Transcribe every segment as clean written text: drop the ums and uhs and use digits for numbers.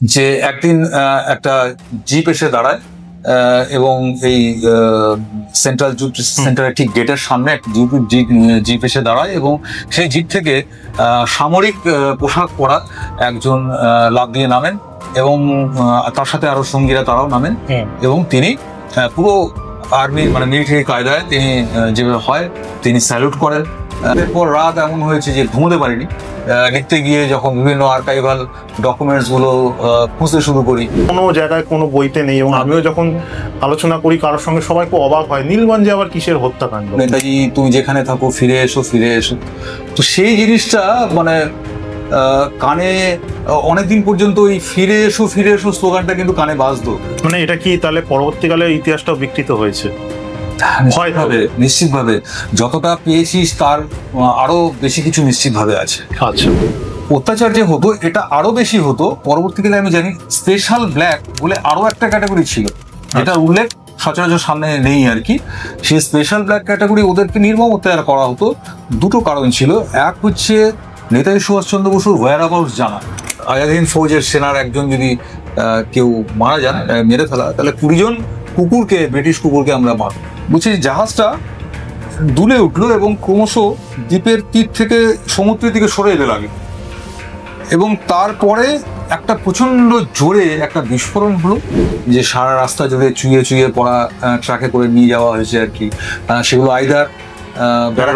যে একদিন একটা জিপ এসে দাঁড়ায় এবং এই সেন্ট্রাল জুট সেন্টারের ঠিক গেটের সামনে একটা জিপ এসে দাঁড়ায় এবং সেই জিপ থেকে সামরিক পোশাক পরা একজন লাফ দিয়ে নামেন এবং তার সাথে আরো সঙ্গীরা তারাও নামেন এবং তিনি পুরো আর্মি মানে মিলিটারি কায়দায় তিনি যেভাবে হয় তিনি স্যালুট করেন। এরপর রাত এমন হয়েছে যে ঘুমোতে পারিনি, লিখতে গিয়ে যখন বিভিন্ন আর্কাইভাল ডকুমেন্টস গুলো খুঁজতে শুরু করি, কোনো জায়গায় কোনো বইতে নেই এবং আমিও যখন আলোচনা করি কারোর সঙ্গে সবাই খুব অবাক হয়, নীলগঞ্জে আবার কিসের হত্যাকাণ্ড, নেতাজি তুমি যেখানে থাকো ফিরে এসো ফিরে এসো। তো সেই জিনিসটা মানে কানে অনেকদিন পর্যন্ত ওই ফিরে এসো স্লোগানটা কিন্তু কানে বাজতো। মানে এটা কি তাহলে পরবর্তীকালে ইতিহাসটাও বিকৃত হয়েছে? নিশ্চিতভাবে যতটা পেয়েছিস তার আরো বেশি কিছু নিশ্চিতভাবে আছে। আচ্ছা, অত্যাচার যে হতো এটা আরো বেশি হতো পরবর্তীকালে। আমি জানি স্পেশাল ব্ল্যাক বলে আরো একটা ক্যাটাগরি ছিল, যেটা উল্লেখ সচরাচর সামনে নেই আর কি। সেই স্পেশাল ব্ল্যাক ক্যাটাগরি ওদেরকে নির্মম অত্যাচার করা হতো। দুটো কারণ ছিল, এক হচ্ছে নেতাজি সুভাষচন্দ্র বসুর ওয়্যার অ্যাবাউটস জানা। আজাদ হিন্দ ফৌজের সেনার একজন যদি কেউ মারা যান, মেরে ফেলা, তাহলে 20 জন কুকুরকে, ব্রিটিশ কুকুরকে আমরা মারব। বুঝছি জাহাজটা দুলে উঠলো এবং ক্রমশ দ্বীপের তীর থেকে সমুদ্রের দিকে সরে যেতে লাগে এবং তারপরে একটা প্রচন্ড জোরে একটা বিস্ফোরণ হলো, যে সারা রাস্তা জুড়ে চুইয়ে পড়া ট্রাকে করে নিয়ে যাওয়া হয়েছে আর কি। সেগুলো আইদার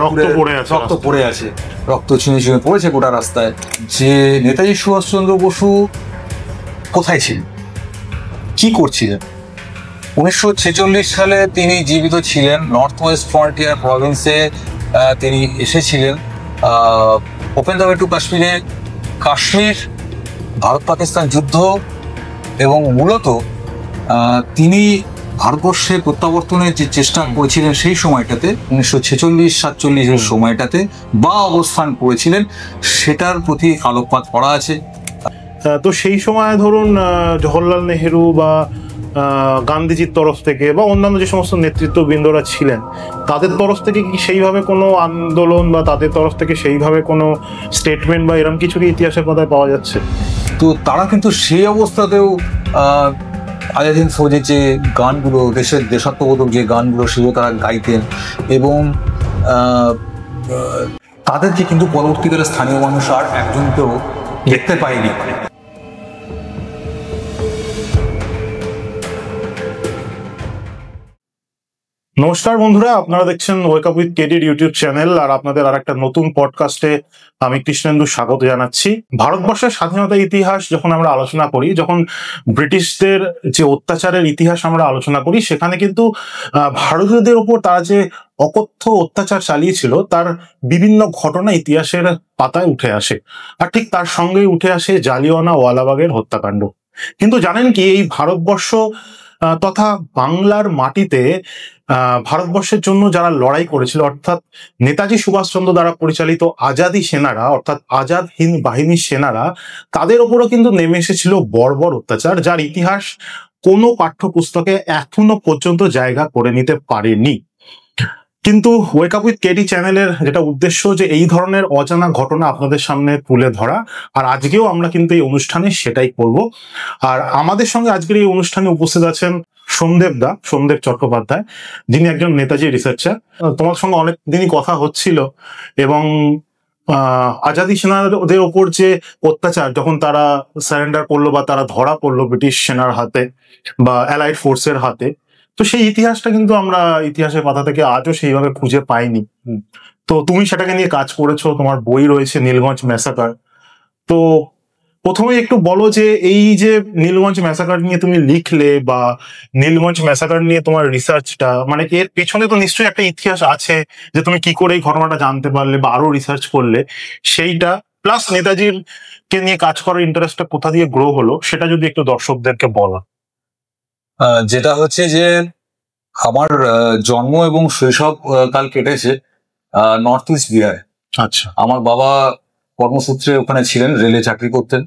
রক্ত পড়ে আছে, রক্ত ছুঁয়ে পড়েছে গোটা রাস্তায়। যে নেতাজি সুভাষচন্দ্র বসু কোথায় ছিলেন, কি করছিলেন? 1946 সালে তিনি জীবিত ছিলেন। নর্থ ওয়েস্ট ফ্রন্টিয়ার প্রভিন্সে তিনি এসেছিলেন। ওপেন দ্য ওয়ে টু কাশ্মীরে, কাশ্মীর ভারত পাকিস্তান যুদ্ধ, এবং মূলত তিনি ভারতবর্ষে প্রত্যাবর্তনের যে চেষ্টা করেছিলেন সেই সময়টাতে 1946-47 সময়টাতে বা অবস্থান করেছিলেন, সেটার প্রতি আলোকপাত করা আছে। তো সেই সময় ধরুন জওহরলাল নেহেরু বা গান্ধীজির তরফ থেকে বা অন্যান্য যে সমস্ত নেতৃত্ববৃন্দরা ছিলেন তাদের তরফ থেকে কি সেইভাবে কোনো আন্দোলন বা তাদের তরফ থেকে সেইভাবে কোনো স্টেটমেন্ট বা এরকম কিছু কি ইতিহাসের কথায় পাওয়া যাচ্ছে? তো তারা কিন্তু সেই অবস্থাতেও আজাদ হিন্দ ফৌজের যে গানগুলো, দেশের দেশাত্মবোধক যে গানগুলো, সেগুলো তারা গাইতেন এবং তাদেরকে কিন্তু পরবর্তীকালে স্থানীয় মানুষ আর একজনকেও দেখতে পায়নি। নমস্কার বন্ধুরা, আপনারা দেখছেন ওয়েক আপ উইথ কেডির ইউটিউব চ্যানেল, আর আপনাদের আর একটা নতুন পডকাস্টে আমি কৃষ্ণেন্দু স্বাগত জানাচ্ছি। ভারতবর্ষের স্বাধীনতা ইতিহাস যখন আমরা আলোচনা করি, যখন ব্রিটিশদের যে অত্যাচারের ইতিহাস আমরা আলোচনা করি, সেখানে কিন্তু ভারতীয়দের উপর তারা যে অকথ্য অত্যাচার চালিয়েছিল তার বিভিন্ন ঘটনা ইতিহাসের পাতায় উঠে আসে, আর ঠিক তার সঙ্গেই উঠে আসে জালিয়ানওয়ালাবাগের হত্যাকাণ্ড। কিন্তু জানেন কি, এই ভারতবর্ষ তথা বাংলার মাটিতে ভারতবর্ষের জন্য যারা লড়াই করেছিল, অর্থাৎ নেতাজি সুভাষচন্দ্র দ্বারা পরিচালিত আজাদি সেনারা, অর্থাৎ আজাদ হিন্দ বাহিনীর সেনারা, তাদের ওপরও কিন্তু নেমে এসেছিল বর্বর অত্যাচার, যার ইতিহাস কোনো পাঠ্যপুস্তকে এখনো পর্যন্ত জায়গা করে নিতে পারেনি। কিন্তু ওয়েক আপ উইথ কেডি চ্যানেলের যেটা উদ্দেশ্য, যে এই ধরনের অজানা ঘটনা আপনাদের সামনে তুলে ধরা, আর আজকেও আমরা কিন্তু এই অনুষ্ঠানে সেটাই করব। আর আমাদের সঙ্গে আজকের এই অনুষ্ঠানে উপস্থিত আছেন সোমদেব চট্টোপাধ্যায়, যিনি একজন নেতাজি রিসার্চার। তোমার সঙ্গে অনেক দিনই কথা হচ্ছিল এবং আজাদি সেনাদের ওপর যে অত্যাচার, যখন তারা সারেন্ডার করলো বা তারা ধরা পড়লো ব্রিটিশ সেনার হাতে বা অ্যালাইড ফোর্সের হাতে, তো সেই ইতিহাসটা কিন্তু আমরা ইতিহাসের পাতা থেকে আজও সেইভাবে খুঁজে পাইনি। তো তুমি সেটাকে নিয়ে কাজ করেছো, তোমার বই রয়েছে নীলগঞ্জ ম্যাসাকার। তো প্রথমে একটু বলো যে এই যে নীলগঞ্জ ম্যাসাকার নিয়ে তুমি লিখলে বা নীলগঞ্জ ম্যাসাকার নিয়ে তোমার রিসার্চটা, মানে এর পেছনে তো নিশ্চয়ই একটা ইতিহাস আছে, যে তুমি কি করে এই ঘটনাটা জানতে পারলে বা আরো রিসার্চ করলে, সেইটা প্লাস নেতাজির কে নিয়ে কাজ করার ইন্টারেস্টটা কোথা দিয়ে গ্রো হলো, সেটা যদি একটু দর্শকদেরকে বলো। যেটা হচ্ছে যে আমার জন্ম এবং শৈশব কাল কেটেছে নর্থ ইস্ট বিহারে। আচ্ছা, আমার বাবা কর্মসূত্রে ওখানে ছিলেন, রেলে চাকরি করতেন।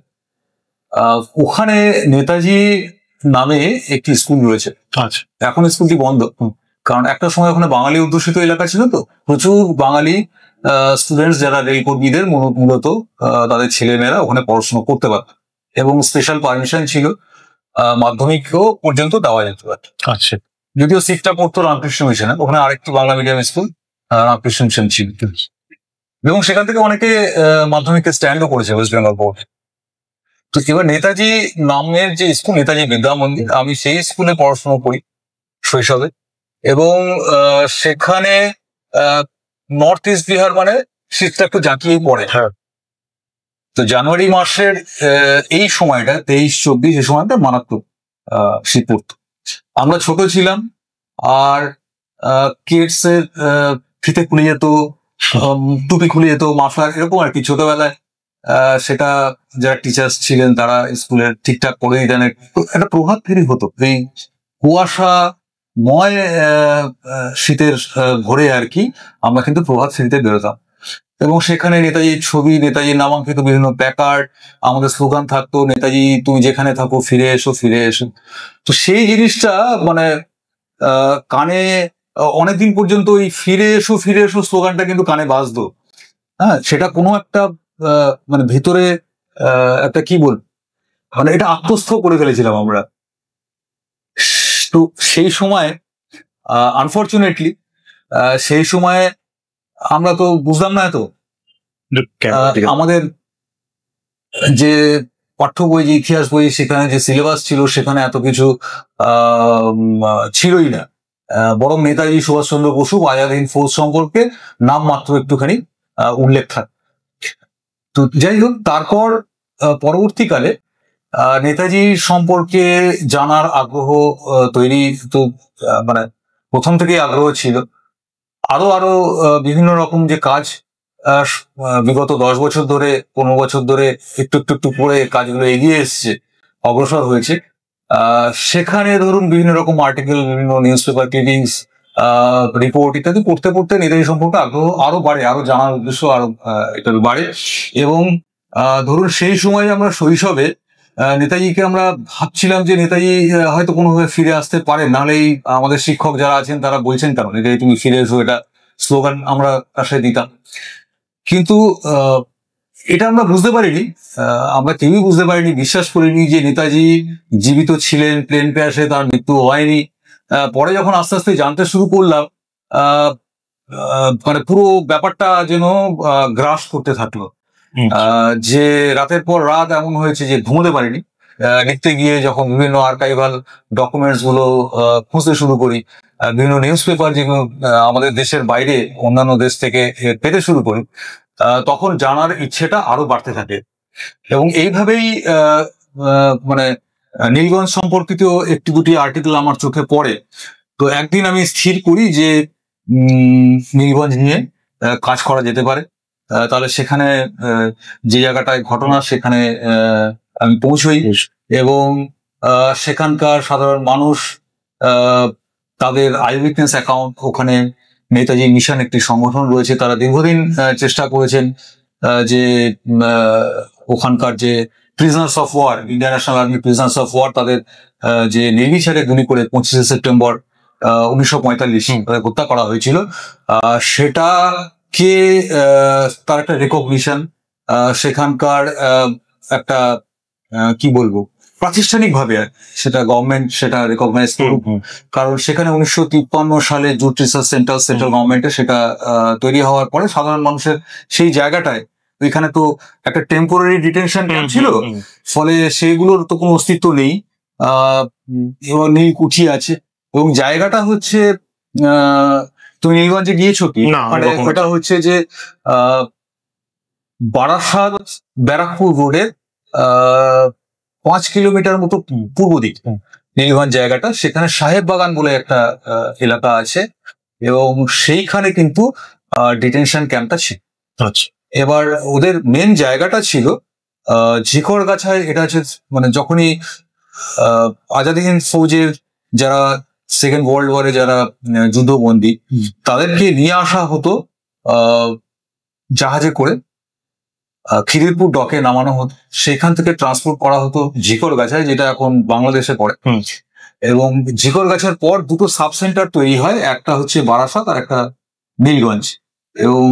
ওখানে নেতাজি নামে একটি স্কুল রয়েছে। আচ্ছা, এখন স্কুলটি বন্ধ, কারণ একটা সময় ওখানে বাঙালি অধ্যুষিত এলাকা ছিল, তো প্রচুর বাঙালি স্টুডেন্টস যারা রেল কর্মীদের মূলত তাদের ছেলেমেয়েরা ওখানে পড়াশোনা করতে পারত এবং স্পেশাল পারমিশন ছিল মাধ্যমিকও পর্যন্ত দেওয়া যেত। আচ্ছা, যদিও সিটটা পড়তো রামকৃষ্ণ মিশনে, ওখানে আরেকটি Bangla medium school Ramakrishna mission ছিল, এবং সেখান থেকে অনেকে মাধ্যমিকের স্ট্যান্ডও করেছে ওয়েস্ট বেঙ্গল বোর্ড। তো এবার নেতাজি নামের যে স্কুল, নেতাজি বিদ্যা মন্দির, আমি সেই স্কুলে পড়াশোনা করি শৈশবে, এবং সেখানে নর্থ ইস্ট বিহার মানে শীতটা একটু জাঁকিয়েই পড়ে। তো জানুয়ারি মাসের এই সময়টা 23-24 এই সময়টা মারাত্মক শীত পড়তো। আমরা ছোট ছিলাম, আর কিডস এর ফিতে খুলে যেত, টুপি খুলে যেত, মাফলার, এরকম আর কি ছোটবেলায়। সেটা যারা টিচার্স ছিলেন তারা স্কুলের ঠিকঠাক করে দিতেন। একটা প্রভাত ফেরি হতো এই কুয়াশাময় শীতের ভোরে আর কি। আমরা কিন্তু প্রভাত ফেরিতে বেরোতাম, এবং সেখানে নেতাজির ছবি, নেতাজির নামাঙ্কিত বিভিন্ন প্ল্যাকার্ড, আমাদের স্লোগান থাকতো, নেতাজি তুমি যেখানে থাকো ফিরে এসো, ফিরে এসো। তো সেই জিনিসটা মানে কানে অনেকদিন পর্যন্ত ওই ফিরে এসো, ফিরে এসো স্লোগানটা কিন্তু কানে বাজতো। হ্যাঁ, সেটা কোনো একটা মানে ভেতরে একটা কি বল, মানে এটা আত্মস্থ করে ফেলেছিলাম আমরা। তো সেই সময় আনফর্চুনেটলি সেই সময় আমরা তো বুঝলাম না এত। আমাদের যে পাঠ্য বই, যে ইতিহাস বই, সেখানে যে সিলেবাস ছিল সেখানে এত কিছু ছিলই না। বরং নেতাজি সুভাষচন্দ্র বসু, আজাদ হিন্দ ফৌজ সম্পর্কে নাম মাত্র একটুখানি উল্লেখ থাকে। তো যাই হোক, তারপর পরবর্তীকালে নেতাজি সম্পর্কে জানার আগ্রহ তৈরি তো মানে প্রথম থেকেই আগ্রহ ছিল। আরো বিভিন্ন রকম যে কাজ বিগত 10 বছর ধরে, 15 বছর ধরে একটু একটু একটু করে কাজগুলো এগিয়ে এসছে, অগ্রসর হয়েছে। সেখানে ধরুন বিভিন্ন রকম আর্টিকেল, বিভিন্ন নিউজ পেপার ক্লিপিংস, রিপোর্ট ইত্যাদি পড়তে পড়তে নেতাজি সম্পর্কে আগ্রহ আরো বাড়ে, আরো জানার উদ্দেশ্য আরো এটা বাড়ে। এবং ধরুন সেই সময় আমরা শৈশবে নেতাজিকে আমরা ভাবছিলাম যে নেতাজি হয়তো কোনোভাবে ফিরে আসতে পারে, নাহলেই আমাদের শিক্ষক যারা আছেন তারা বলছেন কারণ নেতাজি তুমি ফিরে এসো, এটা স্লোগান আমরা তার সাথে দিতাম। কিন্তু এটা আমরা বুঝতে পারিনি, আমরা কেউই বুঝতে পারিনি, বিশ্বাস করিনি যে নেতাজি জীবিত ছিলেন, প্লেন ক্র্যাশে তার মৃত্যু হয়নি। পরে যখন আস্তে আস্তে জানতে শুরু করলাম, মানে পুরো ব্যাপারটা যেন গ্রাস করতে থাকলো। যে রাতের পর রাত এমন হয়েছে যে ঘুমোতে পারিনি। লিখতে গিয়ে যখন বিভিন্ন আর্কাইভাল ডকুমেন্টস গুলো খুঁজতে শুরু করি, বিভিন্ন নিউজ পেপার যেগুলো আমাদের দেশের বাইরে অন্যান্য দেশ থেকে পেতে শুরু করি, তখন জানার ইচ্ছেটা আরো বাড়তে থাকে। এবং এইভাবেই মানে নীলগঞ্জ সম্পর্কিত একটি দুটি আর্টিকেল আমার চোখে পড়ে। তো একদিন আমি স্থির করি যে নীলগঞ্জ নিয়ে কাজ করা যেতে পারে। তাহলে সেখানে যে জায়গাটায় ঘটনা সেখানে আমি পৌঁছই, এবং সেখানকার সাধারণ মানুষ তাদের আইউইটনেস অ্যাকাউন্ট, ওখানে নেতাজি মিশন একটি সংগঠন রয়েছে, তারা দীর্ঘদিন চেষ্টা করেছেন যে ওখানকার যে prisoners of war, Indian National Army prisoners of war, তাদের যে নির্বিচারে গুলি করে 25শে সেপ্টেম্বর 1945 তাদের হত্যা করা হয়েছিল, সেটাকে তার একটা রেকগনিশন, সেখানকার একটা কি বলবো প্রাতিষ্ঠানিক ভাবে সেটা গভর্নমেন্ট সেটা রেকগনাইজ করুক। কারণ সেখানে 1953 সালে জুট রিসার্চ সেন্টার সেন্ট্রাল গভর্নমেন্টের সেটা তৈরি হওয়ার পরে সাধারণ মানুষের সেই জায়গাটায়, ওইখানে তো একটা টেম্পোরারি ডিটেনশন ক্যাম্প ছিল, ফলে সেগুলোর তো কোনো অস্তিত্ব নেই, এবং নেই কুঠি আছে। এবং জায়গাটা হচ্ছে তুমি নীলগঞ্জে গিয়েছো কি? মানে ওটা হচ্ছে যে বারাসাত ব্যারাকপুর রোডের 5 কিলোমিটার মতো পূর্ব দিক নীলগঞ্জ জায়গাটা। সেখানে সাহেব বাগান বলে একটা এলাকা আছে, এবং সেইখানে কিন্তু ডিটেনশন ক্যাম্পটা ছিল। এবার ওদের মেন জায়গাটা ছিল ঝিকরগাছায়। এটা হচ্ছে মানে যখনই আজাদ হিন্দ ফৌজের যারা সেকেন্ড ওয়ার্ল্ড ওয়ারে যারা যুদ্ধবন্দী, তাদেরকে নিয়ে আসা হতো জাহাজে করে, খিদিরপুর ডকে নামানো হতো, সেখান থেকে ট্রান্সপোর্ট করা হতো ঝিকরগাছায়, যেটা এখন বাংলাদেশে পড়ে। এবং ঝিকরগাছার পর দুটো সাব সেন্টার তৈরি হয়, একটা হচ্ছে বারাসাত আর একটা নীলগঞ্জ। এবং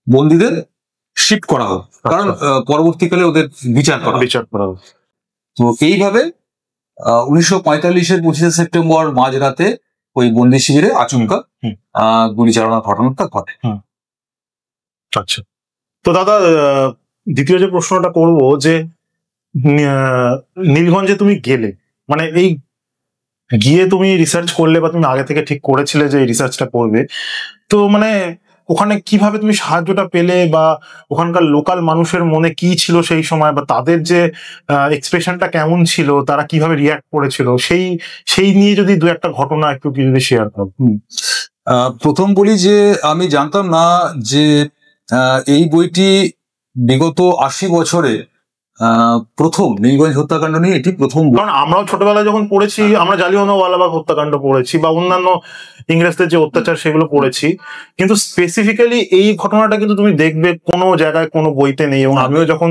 বন্দীদের শিফট করা হোক, কারণ পরবর্তীকালে ওদের বিচার করা হোক। তো এইভাবে 1945-এর 25শে সেপ্টেম্বর মাঝরাতে ওই বন্দি শিবিরে আচমকা গুলি চালানোর ঘটনাটা ঘটে। আচ্ছা, তো দাদা দ্বিতীয় যে প্রশ্নটা করব যে নীলগঞ্জে তুমি গেলে, মানে এই গিয়ে তুমি রিসার্চ করলে বা তুমি আগে থেকে ঠিক করেছিলে যে এই রিসার্চটা করবে, তো মানে ওখানে কিভাবে তুমি সাহায্যটা পেলে, বা ওখানকার লোকাল মানুষের মনে কি ছিল সেই সময়, বা তাদের যে এক্সপ্রেশনটা কেমন ছিল, তারা কিভাবে রিয়াক্ট করেছিল, সেই নিয়ে যদি দু একটা ঘটনা একটু যদি শেয়ার করো। প্রথম বলি যে আমি জানতাম না যে এই বইটি বিগত 80 বছরে প্রথম নীলগঞ্জ হত্যাকাণ্ড নিয়ে এটি প্রথম। কারণ আমরাও ছোটবেলায় যখন পড়েছি, আমরা জালিয়ানওয়ালাবাগ হত্যাকাণ্ড পড়েছি বা অন্যান্য ইংরেজদের যে অত্যাচার সেগুলো পড়েছি, কিন্তু স্পেসিফিক্যালি এই ঘটনাটা কিন্তু তুমি দেখবে কোনো জায়গায় কোনো বইতে নেই। এবং আমিও যখন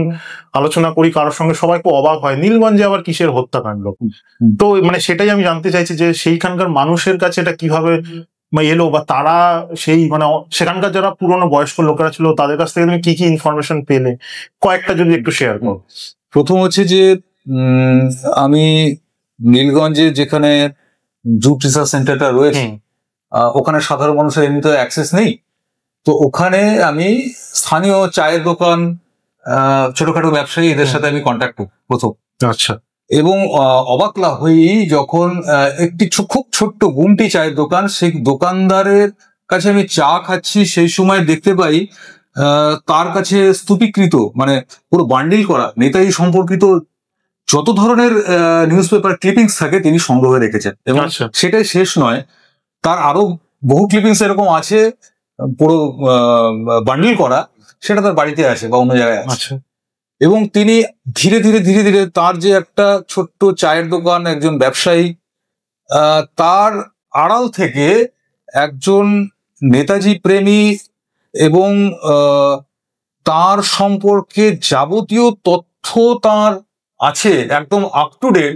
আলোচনা করি কারোর সঙ্গে, সবাই খুব অবাক হয়, নীলগঞ্জে আবার কিসের হত্যাকাণ্ড। তো মানে সেটাই আমি জানতে চাইছি যে সেইখানকার মানুষের কাছে এটা কিভাবে এলো, বা তারা সেই মানে সেখানকার যারা পুরনো বয়স্ক লোকেরা ছিল তাদের কাছ থেকে তুমি কি কি ইনফরমেশন পেলে, কয়েকটা যদি একটু শেয়ার করো। প্রথম হচ্ছে যে আমি নীলগঞ্জে যেখানে জুট রিসার্চ সেন্টারটা রয়েছে, ওখানে সাধারণ মানুষের এমনিতে অ্যাক্সেস নেই। তো ওখানে আমি স্থানীয় চায়ের দোকান, ছোটখাটো ব্যবসায়ী, এদের সাথে আমি কন্ট্যাক্ট করি প্রথম। আচ্ছা। এবং অবাক হই যখন একটি খুব ছোট্ট গুমটি চায়ের দোকান, সেই দোকানদারের কাছে আমি চা খাচ্ছি, সেই সময় দেখতে পাই তার কাছে স্তূপীকৃত, মানে পুরো বান্ডিল করা নেতাজি সম্পর্কিত যত ধরনের নিউজ পেপার ক্লিপিংস থাকে তিনি সংগ্রহে রেখেছেন। এবং সেটাই শেষ নয়, তার আরো বহু ক্লিপিংস এরকম আছে পুরো বান্ডিল করা, সেটা তার বাড়িতে আছে বা অন্য জায়গায় আছে। এবং তিনি ধীরে ধীরে তার যে একটা ছোট্ট চায়ের দোকান, একজন ব্যবসায়ী, তার আড়াল থেকে একজন নেতাজি প্রেমী এবং তার সম্পর্কে যাবতীয় তথ্য তার আছে একদম আপ টু ডেট,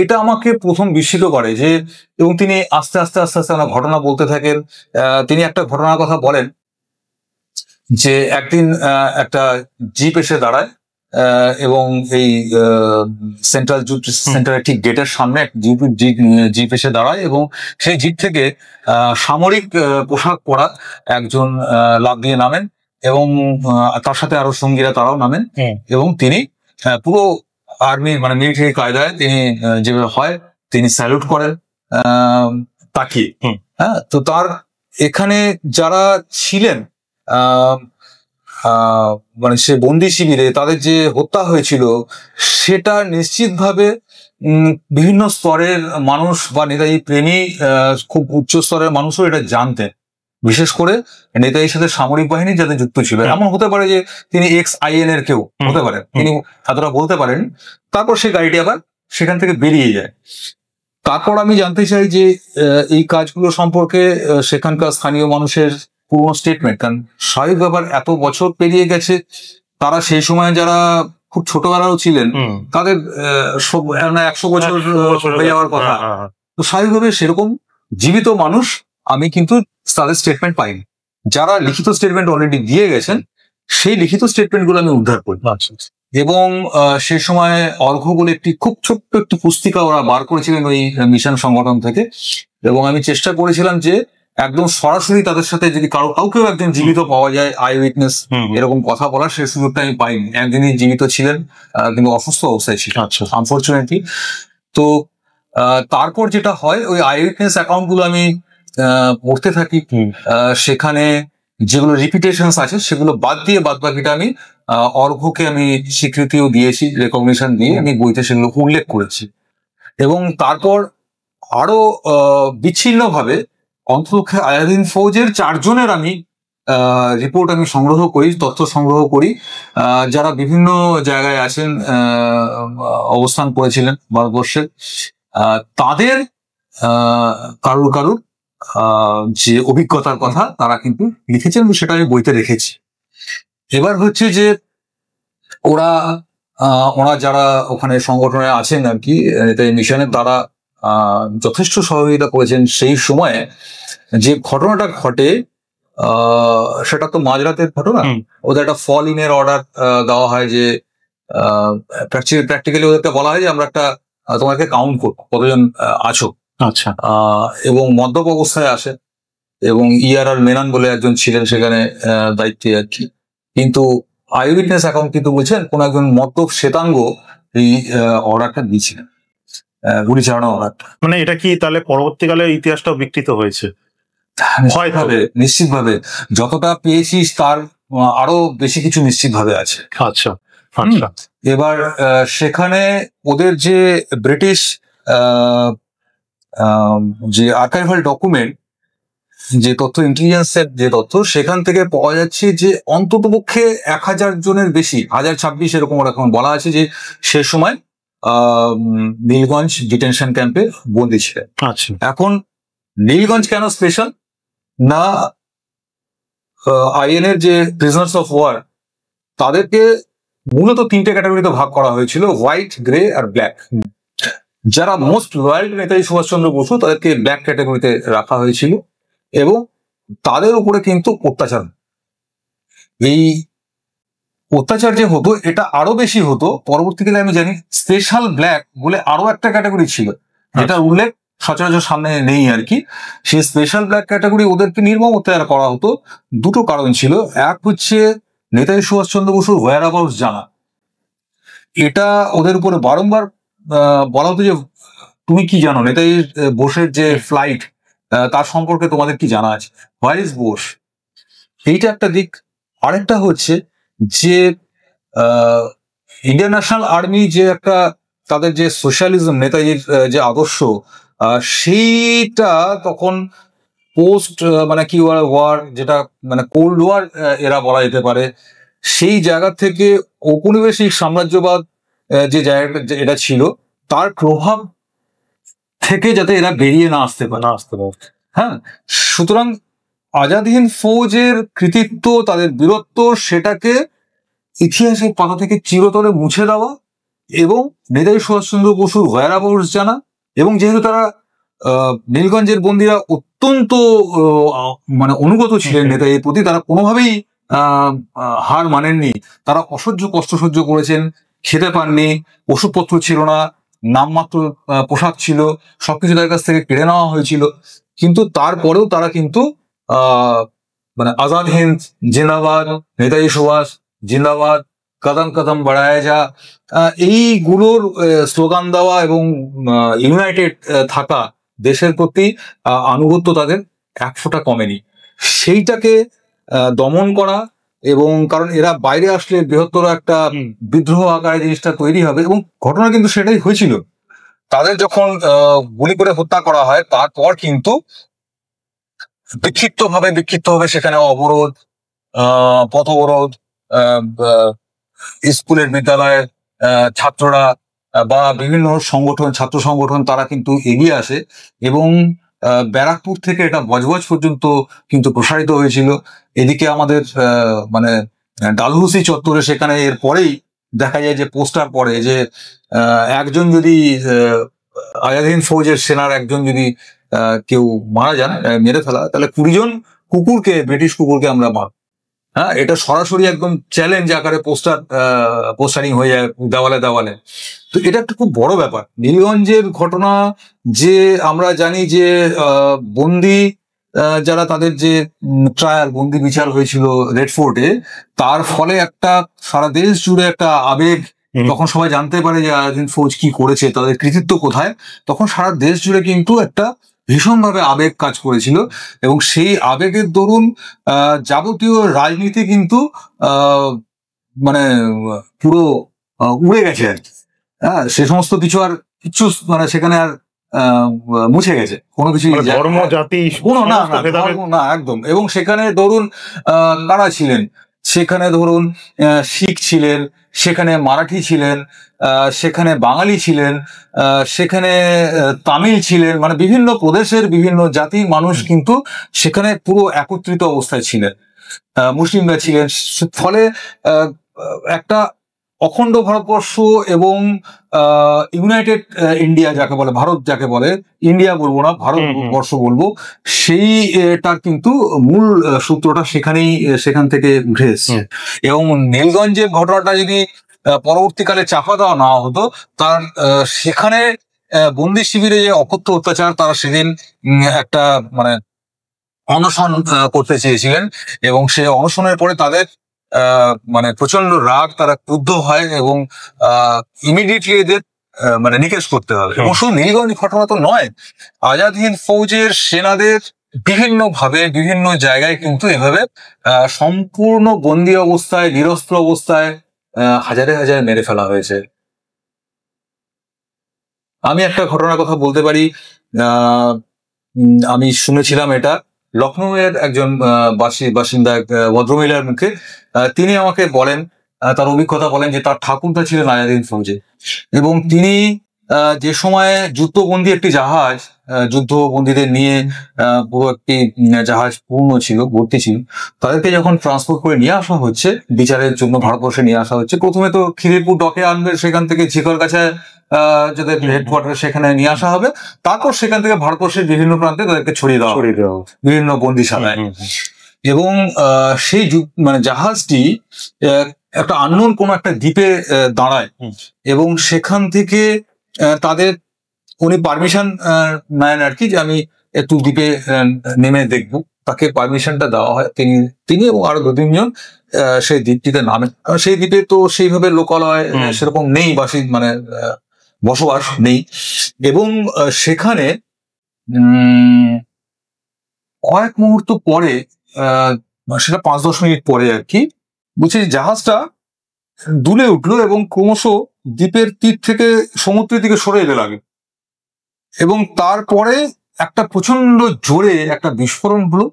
এটা আমাকে প্রথম বিস্মিত করে। যে এবং তিনি আস্তে আস্তে ঘটনা বলতে থাকেন। তিনি একটা ঘটনার কথা বলেন যে একদিন একটা জিপ এসে দাঁড়ায় এবং এই সেন্ট্রাল জুট সেন্টারের ঠিক গেটের সামনে জিপ এসে দাঁড়ায়, এবং সেই জিপ থেকে সামরিক পোশাক পরা একজন লাফ দিয়ে নামেন, এবং তার সাথে আরো সঙ্গীরা তারাও নামেন, এবং তিনি পুরো আর্মি মানে মিলিটারি কায়দায় তিনি যেভাবে হয় তিনি স্যালুট করেন তাকিয়ে। হ্যাঁ, তো তার এখানে যারা ছিলেন মানে সে বন্দি শিবিরে তাদের যে হত্যা হয়েছিল, সেটা নিশ্চিতভাবে বিভিন্ন স্তরের মানুষ বা নেতাজি প্রেমী খুব উচ্চ স্তরের মানুষও এটা জানতেন। বিশেষ করে নেতাজির সাথে সামরিক বাহিনী যাদের যুক্ত ছিল, এমন হতে পারে যে তিনি XIN এর কেউ হতে পারেন, তিনি এতটা বলতে পারেন। তারপর সে গাড়িটি আবার সেখান থেকে বেরিয়ে যায়। তারপর আমি জানতে চাই যে এই কাজগুলো সম্পর্কে সেখানকার স্থানীয় মানুষের পুরনো স্টেটমেন্ট, কারণ স্বাভাবিক ব্যাপার, এত বছর পেরিয়ে গেছে, তারা সেই সময় যারা খুব ছোটবেলাও ছিলেন তাদের 100 বছর হয়ে যাওয়ার কথা। তো স্বাভাবিকভাবে সেরকম জীবিত মানুষ আমি কিন্তু তাদের স্টেটমেন্ট পাইনি। যারা লিখিত স্টেটমেন্ট অলরেডি দিয়ে গেছেন, সেই লিখিত স্টেটমেন্ট গুলো আমি উদ্ধার করি। এবং সে সময় অর্ঘ বলে একটি খুব ছোট্ট একটি পুস্তিকা ওরা বার করেছিলেন ওই মিশন সংগঠন থেকে, এবং আমি চেষ্টা করেছিলাম যে একদম সরাসরি তাদের সাথে যদি কাউকেও একজন জীবিত পাওয়া যায়, আই উইটনেস এরকম কথা বলার, সেই সুযোগটা আমি পাইনি। একদিনই জীবিত ছিলেন কিন্তু অসুস্থ অবস্থায় ছিল আনফরচুনেটলি। তো তারপর যেটা হয়, ওই আই উইটনেস অ্যাকাউন্ট গুলো আমি পড়তে থাকি। সেখানে যেগুলো রিপিটেশনস আছে সেগুলো বাদ দিয়ে বাদ বাকিটা আমি অর্ঘকে আমি স্বীকৃতিও দিয়েছি, রেকগনিশন দিয়ে আমি বইতে সেগুলো উল্লেখ করেছি। এবং তারপর আরো বিচ্ছিন্ন ভাবে অন্ততপক্ষে আলাউদ্দিন ফৌজের 4 জনের আমি রিপোর্ট আমি সংগ্রহ করি, তথ্য সংগ্রহ করি, যারা বিভিন্ন জায়গায় আছেন, অবস্থান করেছিলেন ভারতবর্ষে। তাদের কারুর যে অভিজ্ঞতার কথা তারা কিন্তু লিখেছেন, সেটা আমি বইতে রেখেছি। এবার হচ্ছে যে ওরা যারা ওখানে সংগঠনে আছেন আর কি, নেতাজি মিশনে, তারা যথেষ্ট সহযোগিতা করেছেন। সেই সময়ে যে ঘটনাটা ঘটে সেটা তো মাঝরাতের ঘটনা। ওদের একটা ফল ইনের অর্ডার দেওয়া হয় যে প্র্যাকটিক্যালি ওদেরকে বলা হয় যে আমরা একটা তোমাকে কাউন্ট করবো কতজন আছো। আচ্ছা। এবং মদ্যপ অবস্থায় আসে এবং আর মেনন বলে একজন ছিলেন সেখানে দায়িত্বে আর কি। কিন্তু আই উইটনেস অ্যাকাউন্ট কিন্তু বলছেন কোন একজন মদ্যপ শ্বেতাঙ্গ এই অর্ডারটা দিয়েছিলেন, গুলি চালানো অর্ডারটা। মানে এটা কি তাহলে পরবর্তীকালে ইতিহাসটাও বিকৃত হয়েছে? নিশ্চিতভাবে যতটা পেয়েছিস তার আরো বেশি কিছু নিশ্চিতভাবে আছে। আচ্ছা আচ্ছা। এবার সেখানে ওদের যে ব্রিটিশ যে আর্কাইভাল ডকুমেন্ট, যে তথ্য, ইন্টেলিজেন্সের যে তথ্য, সেখান থেকে পাওয়া যাচ্ছে যে অন্তত পক্ষে 1000 জনের বেশি, 1026 এরকম ওরকম বলা আছে যে সে সময় নীলগঞ্জ ডিটেনশন ক্যাম্পে বন্দী ছিলেন। আচ্ছা। এখন নীলগঞ্জ কেন স্পেশাল না, আইএন এর যে প্রিজনার্স অফ ওয়ার তাদেরকে মূলত 3টে ক্যাটাগরিতে ভাগ করা হয়েছিল, হোয়াইট, গ্রে আর ব্ল্যাক। যারা মোস্ট লয়াল নেতাজি সুভাষচন্দ্র বসু তাদেরকে ব্ল্যাক ক্যাটাগরিতে রাখা হয়েছিল এবং তাদের উপরে কিন্তু অত্যাচার, এই অত্যাচার যে হতো এটা আরো বেশি হতো। পরবর্তীকালে আমি জানি স্পেশাল ব্ল্যাক বলে আরো একটা ক্যাটাগরি ছিল, যেটা উল্লেখ সচরাচর সামনে নেই আর কি। সেই স্পেশাল ব্ল্যাক ক্যাটাগরি ওদেরকে নির্মম অত্যাচার করা হতো। দুটো কারণ ছিল, এক হচ্ছে নেতাজি সুভাষচন্দ্র বসুর হোয়ার অ্যাবাউটস জানা। এটা ওদের উপরে বারংবার বলা হতো যে তুমি কি জানো নেতাজি বোসের যে ফ্লাইট তার সম্পর্কে তোমাদের কি জানা আছে, হোয়ার ইজ বোস, এইটা একটা দিক। আরেকটা হচ্ছে যে ইন্ডিয়ান ন্যাশনাল আর্মি যে একটা তাদের যে সোশ্যালিজম, নেতাজির যে আদর্শ, সেইটা তখন পোস্ট মানে কি ওয়ার, যেটা মানে কোল্ড ওয়ার এরা বলা যেতে পারে, সেই জায়গা থেকে ঔপনিবেশিক সাম্রাজ্যবাদ যে জায়গাটা এটা ছিল তার প্রভাব থেকে যাতে এরা বেরিয়ে না আসতে পারে। হ্যাঁ, সুতরাং আজাদ হিন্দ ফৌজের কৃতিত্ব, তাদের বীরত্ব, সেটাকে ইতিহাসের পাতা থেকে চিরতরে মুছে দেওয়া এবং নেতাজি সুভাষচন্দ্র বসুর হোয়ার অ্যাবাউটস জানা। এবং যেহেতু তারা নীলগঞ্জের বন্দীরা অত্যন্ত মানে অনুগত ছিলেন নেতাজির প্রতি, তারা কোনোভাবেই হার মানেননি, তারা অসহ্য কষ্ট সহ্য করেছেন, খেতে পাননি, ওষুধপত্র ছিল না, নামমাত্র পোশাক ছিল, সবকিছু তাদের কাছ থেকে কেড়ে নেওয়া হয়েছিল। কিন্তু তারপরেও তারা কিন্তু মানে আজাদ হিন্দ জিন্দাবাদ, নেতাজি সুভাষ জিন্দাবাদ, কদম কদম বাড়ায় যা, এইগুলোর স্লোগান দেওয়া এবং ইউনাইটেড থাকা, দেশের প্রতি আনুগত্য তাদের 100টা কমেনি। সেইটাকে দমন করা, এবং কারণ এরা বাইরে আসলে বৃহত্তর একটা বিদ্রোহ আকারে জিনিসটা তৈরি হবে, এবং ঘটনা কিন্তু সেটাই হয়েছিল। তাদের যখন গুলি করে হত্যা করা হয় তারপর কিন্তু বিক্ষিপ্ত ভাবে সেখানে অবরোধ, পথ অবরোধ, স্কুলের বিদ্যালয়ের ছাত্ররা বা বিভিন্ন সংগঠন, ছাত্র সংগঠন, তারা কিন্তু এগিয়ে আসে এবং ব্যারাকপুর থেকে এটা বজবজ পর্যন্ত কিন্তু প্রসারিত হয়েছিল। এদিকে আমাদের মানে ডালহৌসি চত্বরে সেখানে এর পরেই দেখা যায় যে পোস্টার পড়ে যে একজন যদি আজাদ হিন্দ ফৌজের সেনার একজন যদি কেউ মারা যান, মেরে ফেলা, তাহলে 20 জন কুকুরকে, ব্রিটিশ কুকুরকে আমরা মারব। হ্যাঁ, এটা সরাসরি একদম চ্যালেঞ্জ আকারে পোস্টারিং হয়ে যায় দেওয়ালে। তো এটা একটা খুব বড় ব্যাপার। নীলগঞ্জের ঘটনা যে আমরা জানি যে বন্দি যারা, তাদের যে ট্রায়াল, বন্দি বিচার হয়েছিল রেড ফোর্টে, তার ফলে একটা সারা দেশ জুড়ে একটা আবেগ, তখন সবাই জানতে পারে যে আজাদ হিন্দ ফৌজ কি করেছে, তাদের কৃতিত্ব কোথায়। তখন সারা দেশ জুড়ে কিন্তু একটা ভীষণভাবে আবেগ কাজ করেছিল এবং সেই আবেগের দরুন যাবতীয় রাজনীতি কিন্তু মানে পুরো উড়ে গেছে আর কি। হ্যাঁ, সে সমস্ত কিছু আর কিচ্ছু মানে সেখানে আর মুছে গেছে, কোনো কিছু ধর্ম জাতি কোনো না একদম। এবং সেখানে ধরুন কারা ছিলেন, সেখানে ধরুন শিখ ছিলেন, সেখানে মারাঠি ছিলেন, সেখানে বাঙালি ছিলেন, সেখানে তামিল ছিলেন, মানে বিভিন্ন প্রদেশের বিভিন্ন জাতির মানুষ কিন্তু সেখানে পুরো একত্রিত অবস্থায় ছিলেন, মুসলিমরা ছিলেন। ফলে একটা অখণ্ড ভারতবর্ষ এবং ইউনাইটেড ইন্ডিয়া যাকে বলে, ভারত যাকে বলে, ইন্ডিয়া বলবো না, ভারতবর্ষ বলবো, সেইটার কিন্তু মূল সূত্রটা সেখান থেকে উঠে এসছে। এবং নীলগঞ্জের ঘটনাটা যদি পরবর্তীকালে চাপা দেওয়া না হতো, তার সেখানে বন্দি শিবিরে যে অকথ্য অত্যাচার, তারা সেদিন একটা মানে অনশন করতে চেয়েছিলেন, এবং সেই অনশনের পরে তাদের মানে প্রচন্ড রাগ, তারা ক্রুদ্ধ হয় এবং ইমিডিয়েটলি এদের মানে নিকেশ করতে হবে। এবং শুধু নীলগঞ্জ ঘটনা তো নয়, আজাদ হিন্দ ফৌজের সেনাদের বিভিন্ন জায়গায় কিন্তু এভাবে সম্পূর্ণ বন্দী অবস্থায়, নিরস্ত্র অবস্থায় হাজারে হাজারে মেরে ফেলা হয়েছে। আমি একটা ঘটনার কথা বলতে পারি, আমি শুনেছিলাম এটা লখনৌ এর একজন বাসিন্দা ভদ্রমহিলার মুখে। তিনি আমাকে বলেন, তার অভিজ্ঞতা বলেন যে তার ঠাকুরদা ছিলেন আজাদ হিন্দ ফৌজে, এবং তিনি যে সময়ে যুদ্ধবন্দী একটি জাহাজ, যুদ্ধবন্দীদের নিয়ে পুরো একটি জাহাজ পূর্ণ ছিল, ভর্তি ছিল, তাদেরকে যখন ট্রান্সপোর্ট করে নিয়ে আসা হচ্ছে বিচারের জন্য, ভারতবর্ষে নিয়ে আসা হচ্ছে, প্রথমে তো খিদিরপুর ডকে আনবে, সেখান থেকে ঝিকরগাছায় যাদের হেডকোয়ার্টার সেখানে নিয়ে আসা হবে, তারপর সেখান থেকে ভারতবর্ষের বিভিন্ন প্রান্তে তাদেরকে ছড়িয়ে দেওয়া বিভিন্ন বন্দিশালায়। এবং সেই মানে জাহাজটি একটা আননোন কোনো একটা দ্বীপে দাঁড়ায়, এবং সেখান থেকে তাদের উনি পারমিশন নেন আর কি, যে আমি একটু দ্বীপে নেমে দেখবো। তাকে পারমিশনটা দেওয়া হয়, তিনি এবং আরো 2-3 জন সেই দ্বীপটিতে নামেন। সেই দ্বীপে তো সেইভাবে লোকালয় সেরকম নেই, মানে বসবাস নেই, এবং সেখানে কয়েক মুহূর্ত পরে, সেটা 5-10 মিনিট পরে আর কি, বুঝছি জাহাজটা দুলে উঠলো এবং ক্রমশ দ্বীপের তীর থেকে সমুদ্রের দিকে সরে যেতে লাগে, এবং তারপরে একটা প্রচন্ড জোরে একটা বিস্ফোরণ হলো,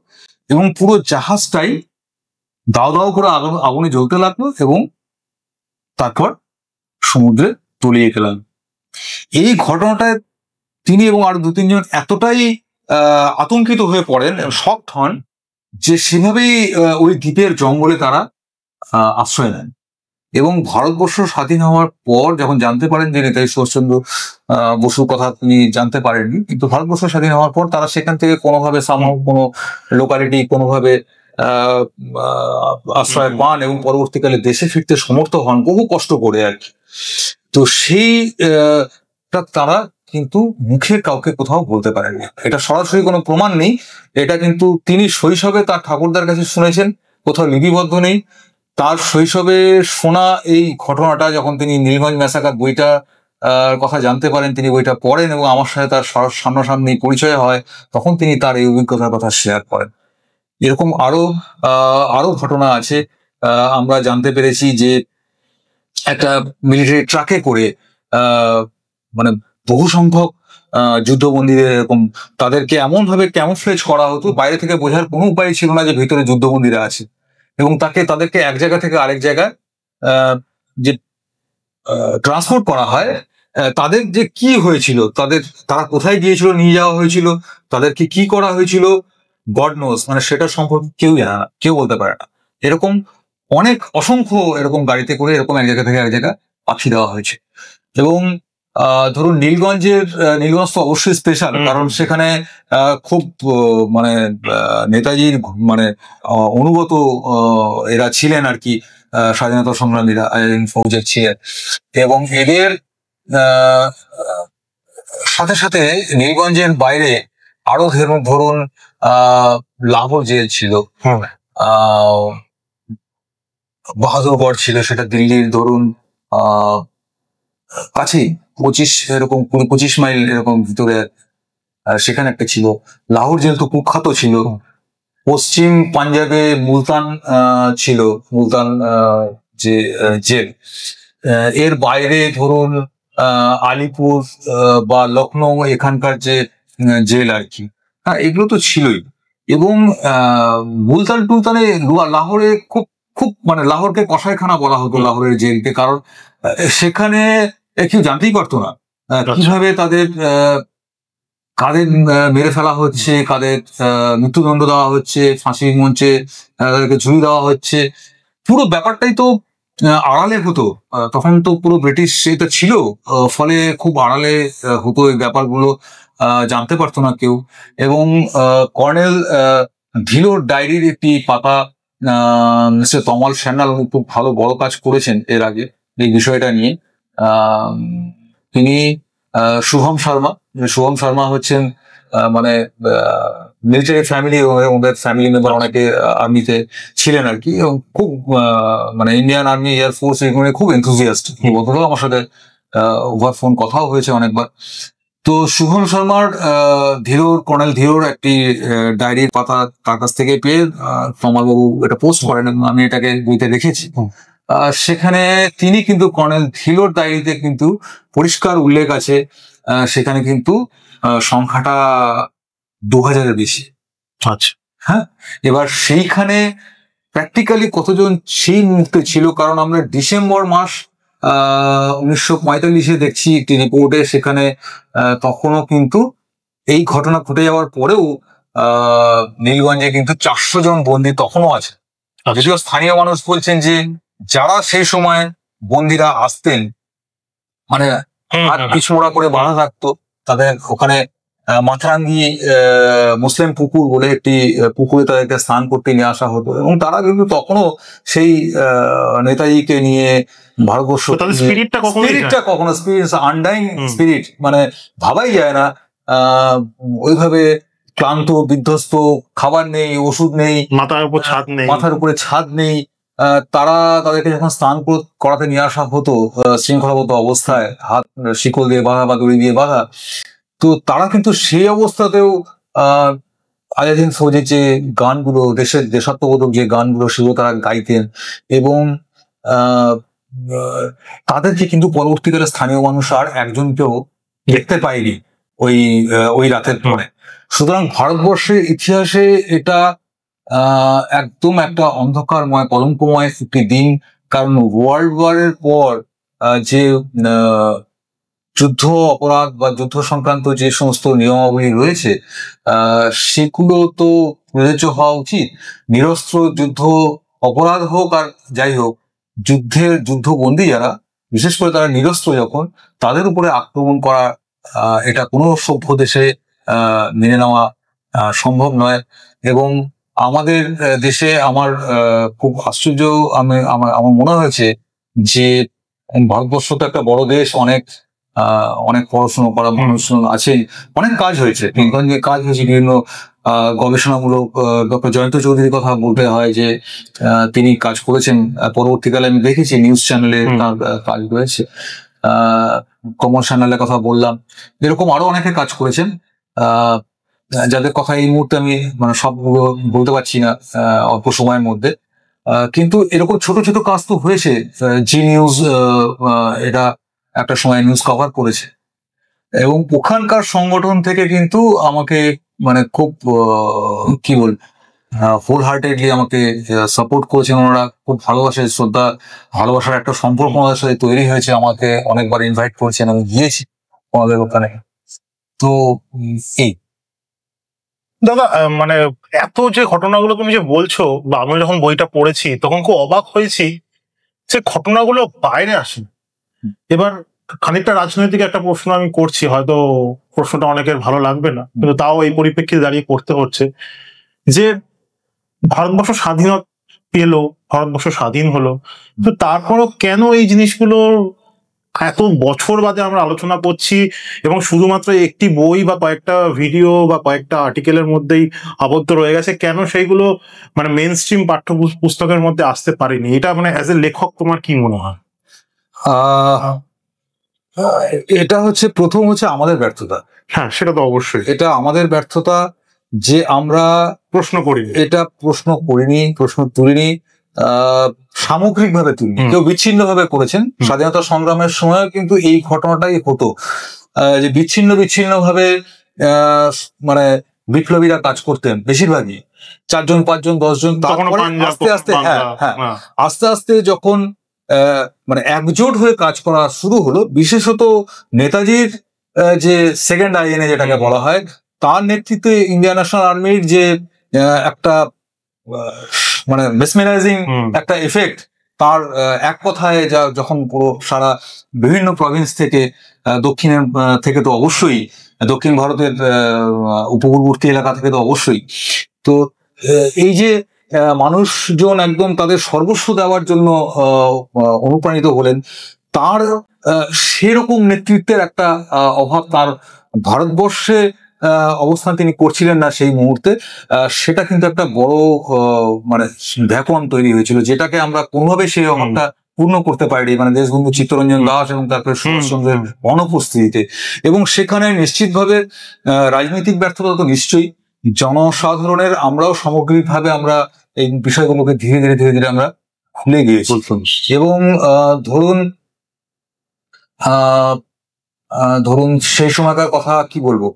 এবং পুরো জাহাজটাই দাও দাও করে আগুনে জ্বলতে লাগলো, এবং তারপর সমুদ্রে তলিয়ে গেলেন। এই ঘটনাটায় তিনি এবং আরো 2-3 জন এতটাই আতঙ্কিত হয়ে পড়েন, শকড হন, যে সেভাবেই ওই দ্বীপের জঙ্গলে তারা আশ্রয় নেন। এবং ভারতবর্ষ স্বাধীন হওয়ার পর যখন জানতে পারেন যে নেতাজি সুভাষচন্দ্র বসুর কথা তিনি জানতে পারেননি, কিন্তু ভারতবর্ষ স্বাধীন হওয়ার পর তারা সেখান থেকে কোনোভাবে কোনো লোকালিটি কোনোভাবে আশ্রয় পান, এবং পরবর্তীকালে দেশে ফিরতে সমর্থ হন বহু কষ্ট করে আর কি। তো সেইটা তারা কিন্তু মুখে কাউকে কোথাও বলতে পারেননি। এটা সরাসরি কোনো প্রমাণ নেই, এটা কিন্তু তিনি শৈশবে তার ঠাকুরদার কাছে শুনেছেন, কোথাও লিপিবদ্ধ নেই। তার শৈশবে শোনা এই ঘটনাটা যখন তিনি নীলগঞ্জ ম্যাসাকার বইটা কথা জানতে পারেন, তিনি বইটা পড়েন এবং আমার সাথে তার সামনাসামনি পরিচয় হয়, তখন তিনি তার এই অভিজ্ঞতার কথা শেয়ার করেন। এরকম আরো ঘটনা আছে। আমরা জানতে পেরেছি যে একটা মিলিটারি ট্রাকে করে মানে বহু সংখ্যক যুদ্ধবন্দীদের এরকম তাদেরকে এমন ভাবে ক্যামোফ্লেজ করা হতো, বাইরে থেকে বোঝার কোনো উপায় ছিল না যে ভিতরে যুদ্ধবন্দীরা আছে, এবং তাদেরকে এক জায়গা থেকে আরেক জায়গায় যে ট্রান্সপোর্ট করা হয়, তাদের যে কি হয়েছিল, তারা কোথায় গিয়েছিল, নিয়ে যাওয়া হয়েছিল, তাদেরকে কি করা হয়েছিল, গড নোস, মানে সেটা সম্পর্কে কেউ জানে না, কেউ বলতে পারে না। এরকম অসংখ্য এরকম গাড়িতে করে এরকম এক জায়গা থেকে এক জায়গায় পাঠিয়ে দেওয়া হয়েছে। এবং ধরুন নীলগঞ্জ তো অবশ্যই স্পেশাল, কারণ সেখানে খুব মানে নেতাজির মানে অনুগত এরা ছিলেন আর কি, স্বাধীনতা সংগ্রামীরা ফৌজের ছিলেন, এবং এদের সাথে সাথে নীলগঞ্জের বাইরে আরো ধরুন লাহোর জেল ছিল, বাহাদুরগড় ছিল, সেটা দিল্লির ধরুন কাছেই 25 মাইল এরকম ভিতরে, সেখানে একটা ছিল। লাহোর জেল তো কুখ্যাত ছিল। পশ্চিম পাঞ্জাবে মুলতান ছিল, মুলতান যে জেল। এর বাইরে ধরুন আলিপুর বা লখনৌ এখানকার যে জেল আর কি, হ্যাঁ এগুলো তো ছিলই। এবং মুলতানে লাহোরে খুব মানে লাহোরকে কসাইখানা বলা হতো, লাহোরের জেলকে, কারণ সেখানে কেউ জানতেই পারতো না কিভাবে কাদের মেরে ফেলা হচ্ছে, কাদের মৃত্যুদণ্ড দেওয়া হচ্ছে, ফাঁসির মঞ্চে তাদেরকে ঝুলিয়ে দেওয়া হচ্ছে। পুরো ব্যাপারটাই তো আড়ালে হতো, তখন তো পুরো ব্রিটিশ এটা ছিল, ফলে খুব আড়ালে হতো এই ব্যাপারগুলো, জানতে পারতো না কেউ। এবং কর্নেল ধিলোর ডায়েরির একটি পাতা মিস্টার তমাল সান্যাল উনি খুব ভালো বড় কাজ করেছেন এর আগে এই বিষয়টা নিয়ে। তিনি শুভম শর্মা হচ্ছেন মানে মিলিটারি ফ্যামিলি, ওদের ফ্যামিলি মেম্বার অনেকে আর্মিতে ছিলেন আর কি, এবং খুব মানে ইন্ডিয়ান আর্মি, এয়ারফোর্স এগুলো খুব এনথুজিয়াস্ট। বন্ধুরাও আমার সাথে ওভার ফোন কথাও হয়েছে অনেকবার। তো শুভম শর্মার কর্নেল ধীরোর একটি ডায়েরির পাতা তার কাছ থেকে পেয়ে তমালবাবু এটা পোস্ট করেন, আমি এটাকে বইতে দেখেছি। সেখানে তিনি কিন্তু কর্নেল ধীরোর ডায়েরিতে কিন্তু পরিষ্কার উল্লেখ আছে, সেখানে কিন্তু সংখ্যাটা 2000-এর বেশি। আচ্ছা, হ্যাঁ, এবার সেইখানে প্র্যাকটিক্যালি কতজন সেই মুহূর্তে ছিল, কারণ আমরা ডিসেম্বর মাস 1945-এ দেখছি একটি রিপোর্টে, সেখানে তখনও কিন্তু এই ঘটনা ঘটে যাওয়ার পরেও নীলগঞ্জে কিন্তু 400 জন বন্দী তখনও আছে। যদিও স্থানীয় মানুষ বলছেন যে যারা সেই সময় বন্দীরা আসতেন, মানে হাত পিছমোড়া করে বাঁধা থাকতো, তাদের ওখানে মাথারাঙ্গি মুসলিম পুকুর বলে একটি পুকুরে তাদেরকে স্নান করতে নিয়ে আসা হতো, এবং তারা কিন্তু তখনও সেই নেতাজিকে নিয়ে ভারতবর্ষ স্পিরিটটা কখনো আনডাইং স্পিরিট, মানে ভাবাই যায় না। ওইভাবে ক্লান্ত বিধ্বস্ত, খাবার নেই, ওষুধ নেই, মাথার উপরে ছাদ নেই, তাদেরকে যখন স্নান করাতে নিয়ে আসা হতো শৃঙ্খলাবদ্ধ অবস্থায়, হাত শিকল দিয়ে বাঁধা বা দড়ি দিয়ে বাঁধা, তো তারা কিন্তু সেই অবস্থাতেও আজাদ হিন্দ ফৌজের যে গানগুলো, দেশাত্মবোধক যে গানগুলো, সেগুলো তারা গাইতেন। এবং তাদেরকে কিন্তু পরবর্তীকালে স্থানীয় মানুষ আর একজনকেও দেখতে পায়নি ওই রাতের পরে। সুতরাং ভারতবর্ষের ইতিহাসে এটা একদম একটা অন্ধকারময়, কলঙ্কময় একটি দিন। কারণ ওয়ার্ল্ড ওয়ারের পর যে যুদ্ধ অপরাধ বা যুদ্ধ সংক্রান্ত যে সমস্ত নিয়মাবলী রয়েছে, সেগুলো তো প্রযোজ্য হওয়া উচিত। নিরস্ত্র যুদ্ধ অপরাধ হোক আর যাই হোক, যুদ্ধবন্দী যারা, বিশেষ করে তারা নিরস্ত্র যখন, তাদের উপরে আক্রমণ করা এটা কোনো সভ্য দেশে মেনে নেওয়া সম্ভব নয়। এবং আমাদের দেশে আমার খুব আশ্চর্য আমার মনে হয়েছে যে ভারতবর্ষ তো একটা বড় দেশ, অনেক পড়াশোনা করা মানুষ আছে, অনেক কাজ হয়েছে, বিভিন্ন গবেষণামূলক। ডক্টর জয়ন্ত চৌধুরীর কথা বলতে হয় যে তিনি কাজ করেছেন, পরবর্তীকালে আমি দেখেছি নিউজ চ্যানেলে তার কাজ রয়েছে। কমল সান্যালের কথা বললাম, এরকম আরো অনেকে কাজ করেছেন, যাদের কথা এই মুহূর্তে আমি মানে সবগুলো বলতে পারছি না অল্প সময়ের মধ্যে। কিন্তু এরকম ছোট ছোট কাজ তো হয়েছে। জি নিউজ এটা একটা সময় নিউজ কভার করেছে, এবং ওখানকার সংগঠন থেকে কিন্তু আমাকে মানে খুব কি বল ফুল হার্টেডলি আমাকে সাপোর্ট করেছেন ওনারা। খুব ভালোবাসার একটা সম্পর্ক ওনাদের সাথে তৈরি হয়েছে। আমাকে অনেকবার ইনভাইট করেছেন, আমি গিয়েছি ওনাদের ওখানে। তো এই দাদা, মানে এত যে ঘটনাগুলো তুমি যে বলছো, বা আমি যখন বইটা পড়েছি তখন খুব অবাক হয়েছি যে ঘটনাগুলো বাইরে আসে। এবার খানিকটা রাজনৈতিক একটা প্রশ্ন আমি করছি, হয়তো প্রশ্নটা অনেকের ভালো লাগবে না, কিন্তু তাও এই পরিপ্রেক্ষিতে দাঁড়িয়ে করতে হচ্ছে যে ভারতবর্ষ স্বাধীনতা পেল, ভারতবর্ষ স্বাধীন হলো, কিন্তু তারপরও কেন এই জিনিসগুলো এত বছর বাদে আমরা আলোচনা করছি, এবং শুধুমাত্র একটি বই বা কয়েকটা ভিডিও বা কয়েকটা আর্টিকেলের মধ্যেই আবদ্ধ রয়ে গেছে? কেন সেইগুলো মানে মেন স্ট্রিম পাঠ্য পুস্তকের মধ্যে আসতে পারেনি? এটা মানে অ্যাজ এ লেখক তোমার কি মনে হয়? এটা হচ্ছে প্রথম হচ্ছে আমাদের ব্যর্থতা। হ্যাঁ, সেটা তো অবশ্যই, এটা আমাদের ব্যর্থতা যে আমরা প্রশ্ন করিনি, প্রশ্ন তুলিনি, সামগ্রিকভাবে তুলিনি। কেউ বিচ্ছিন্ন ভাবে করেছেন। স্বাধীনতা সংগ্রামের সময় কিন্তু এই ঘটনাটাই হতো, যে বিচ্ছিন্ন ভাবে মানে বিপ্লবীরা কাজ করতেন বেশিরভাগই 4 জন 5 জন 10 জন। তারপরে আস্তে আস্তে যখন মানে একজোট হয়ে কাজ করা শুরু হলো, বিশেষত নেতাজির যে সেকেন্ড আইএনএ যেটাকে বলা হয়, তার নেতৃত্বে ইন্ডিয়ান ন্যাশনাল আর্মির যে একটা মানে মেসমেরাইজিং একটা এফেক্ট, তার এক কথায় যখন পুরো সারা বিভিন্ন প্রভিন্স থেকে দক্ষিণের থেকে তো অবশ্যই, দক্ষিণ ভারতের উপকূলবর্তী এলাকা থেকে তো অবশ্যই, তো এই যে মানুষজন একদম তাদের সর্বস্ব দেওয়ার জন্য অনুপ্রাণিত হলেন, তার সেরকম নেতৃত্বের একটা অভাব তার ভারতবর্ষে অবস্থান তিনি করছিলেন না সেই মুহূর্তে, সেটা কিন্তু একটা বড় মানে ভ্যাকুয়াম তৈরি হয়েছিল, যেটাকে আমরা কোনোভাবে সেই অভাবটা পূর্ণ করতে পারি, মানে দেশবন্ধু চিত্তরঞ্জন দাস এবং তারপরে সুভাষচন্দ্রের অনুপস্থিতিতে। এবং সেখানে নিশ্চিতভাবে রাজনৈতিক ব্যর্থতা তো নিশ্চয়ই, জনসাধারণের আমরাও সামগ্রিকভাবে আমরা এই বিষয়গুলোকে ধীরে ধীরে ধীরে ধীরে আমরা ভুলে গিয়েছি। এবং ধরুন সেই সময়কার কথা কি বলবো,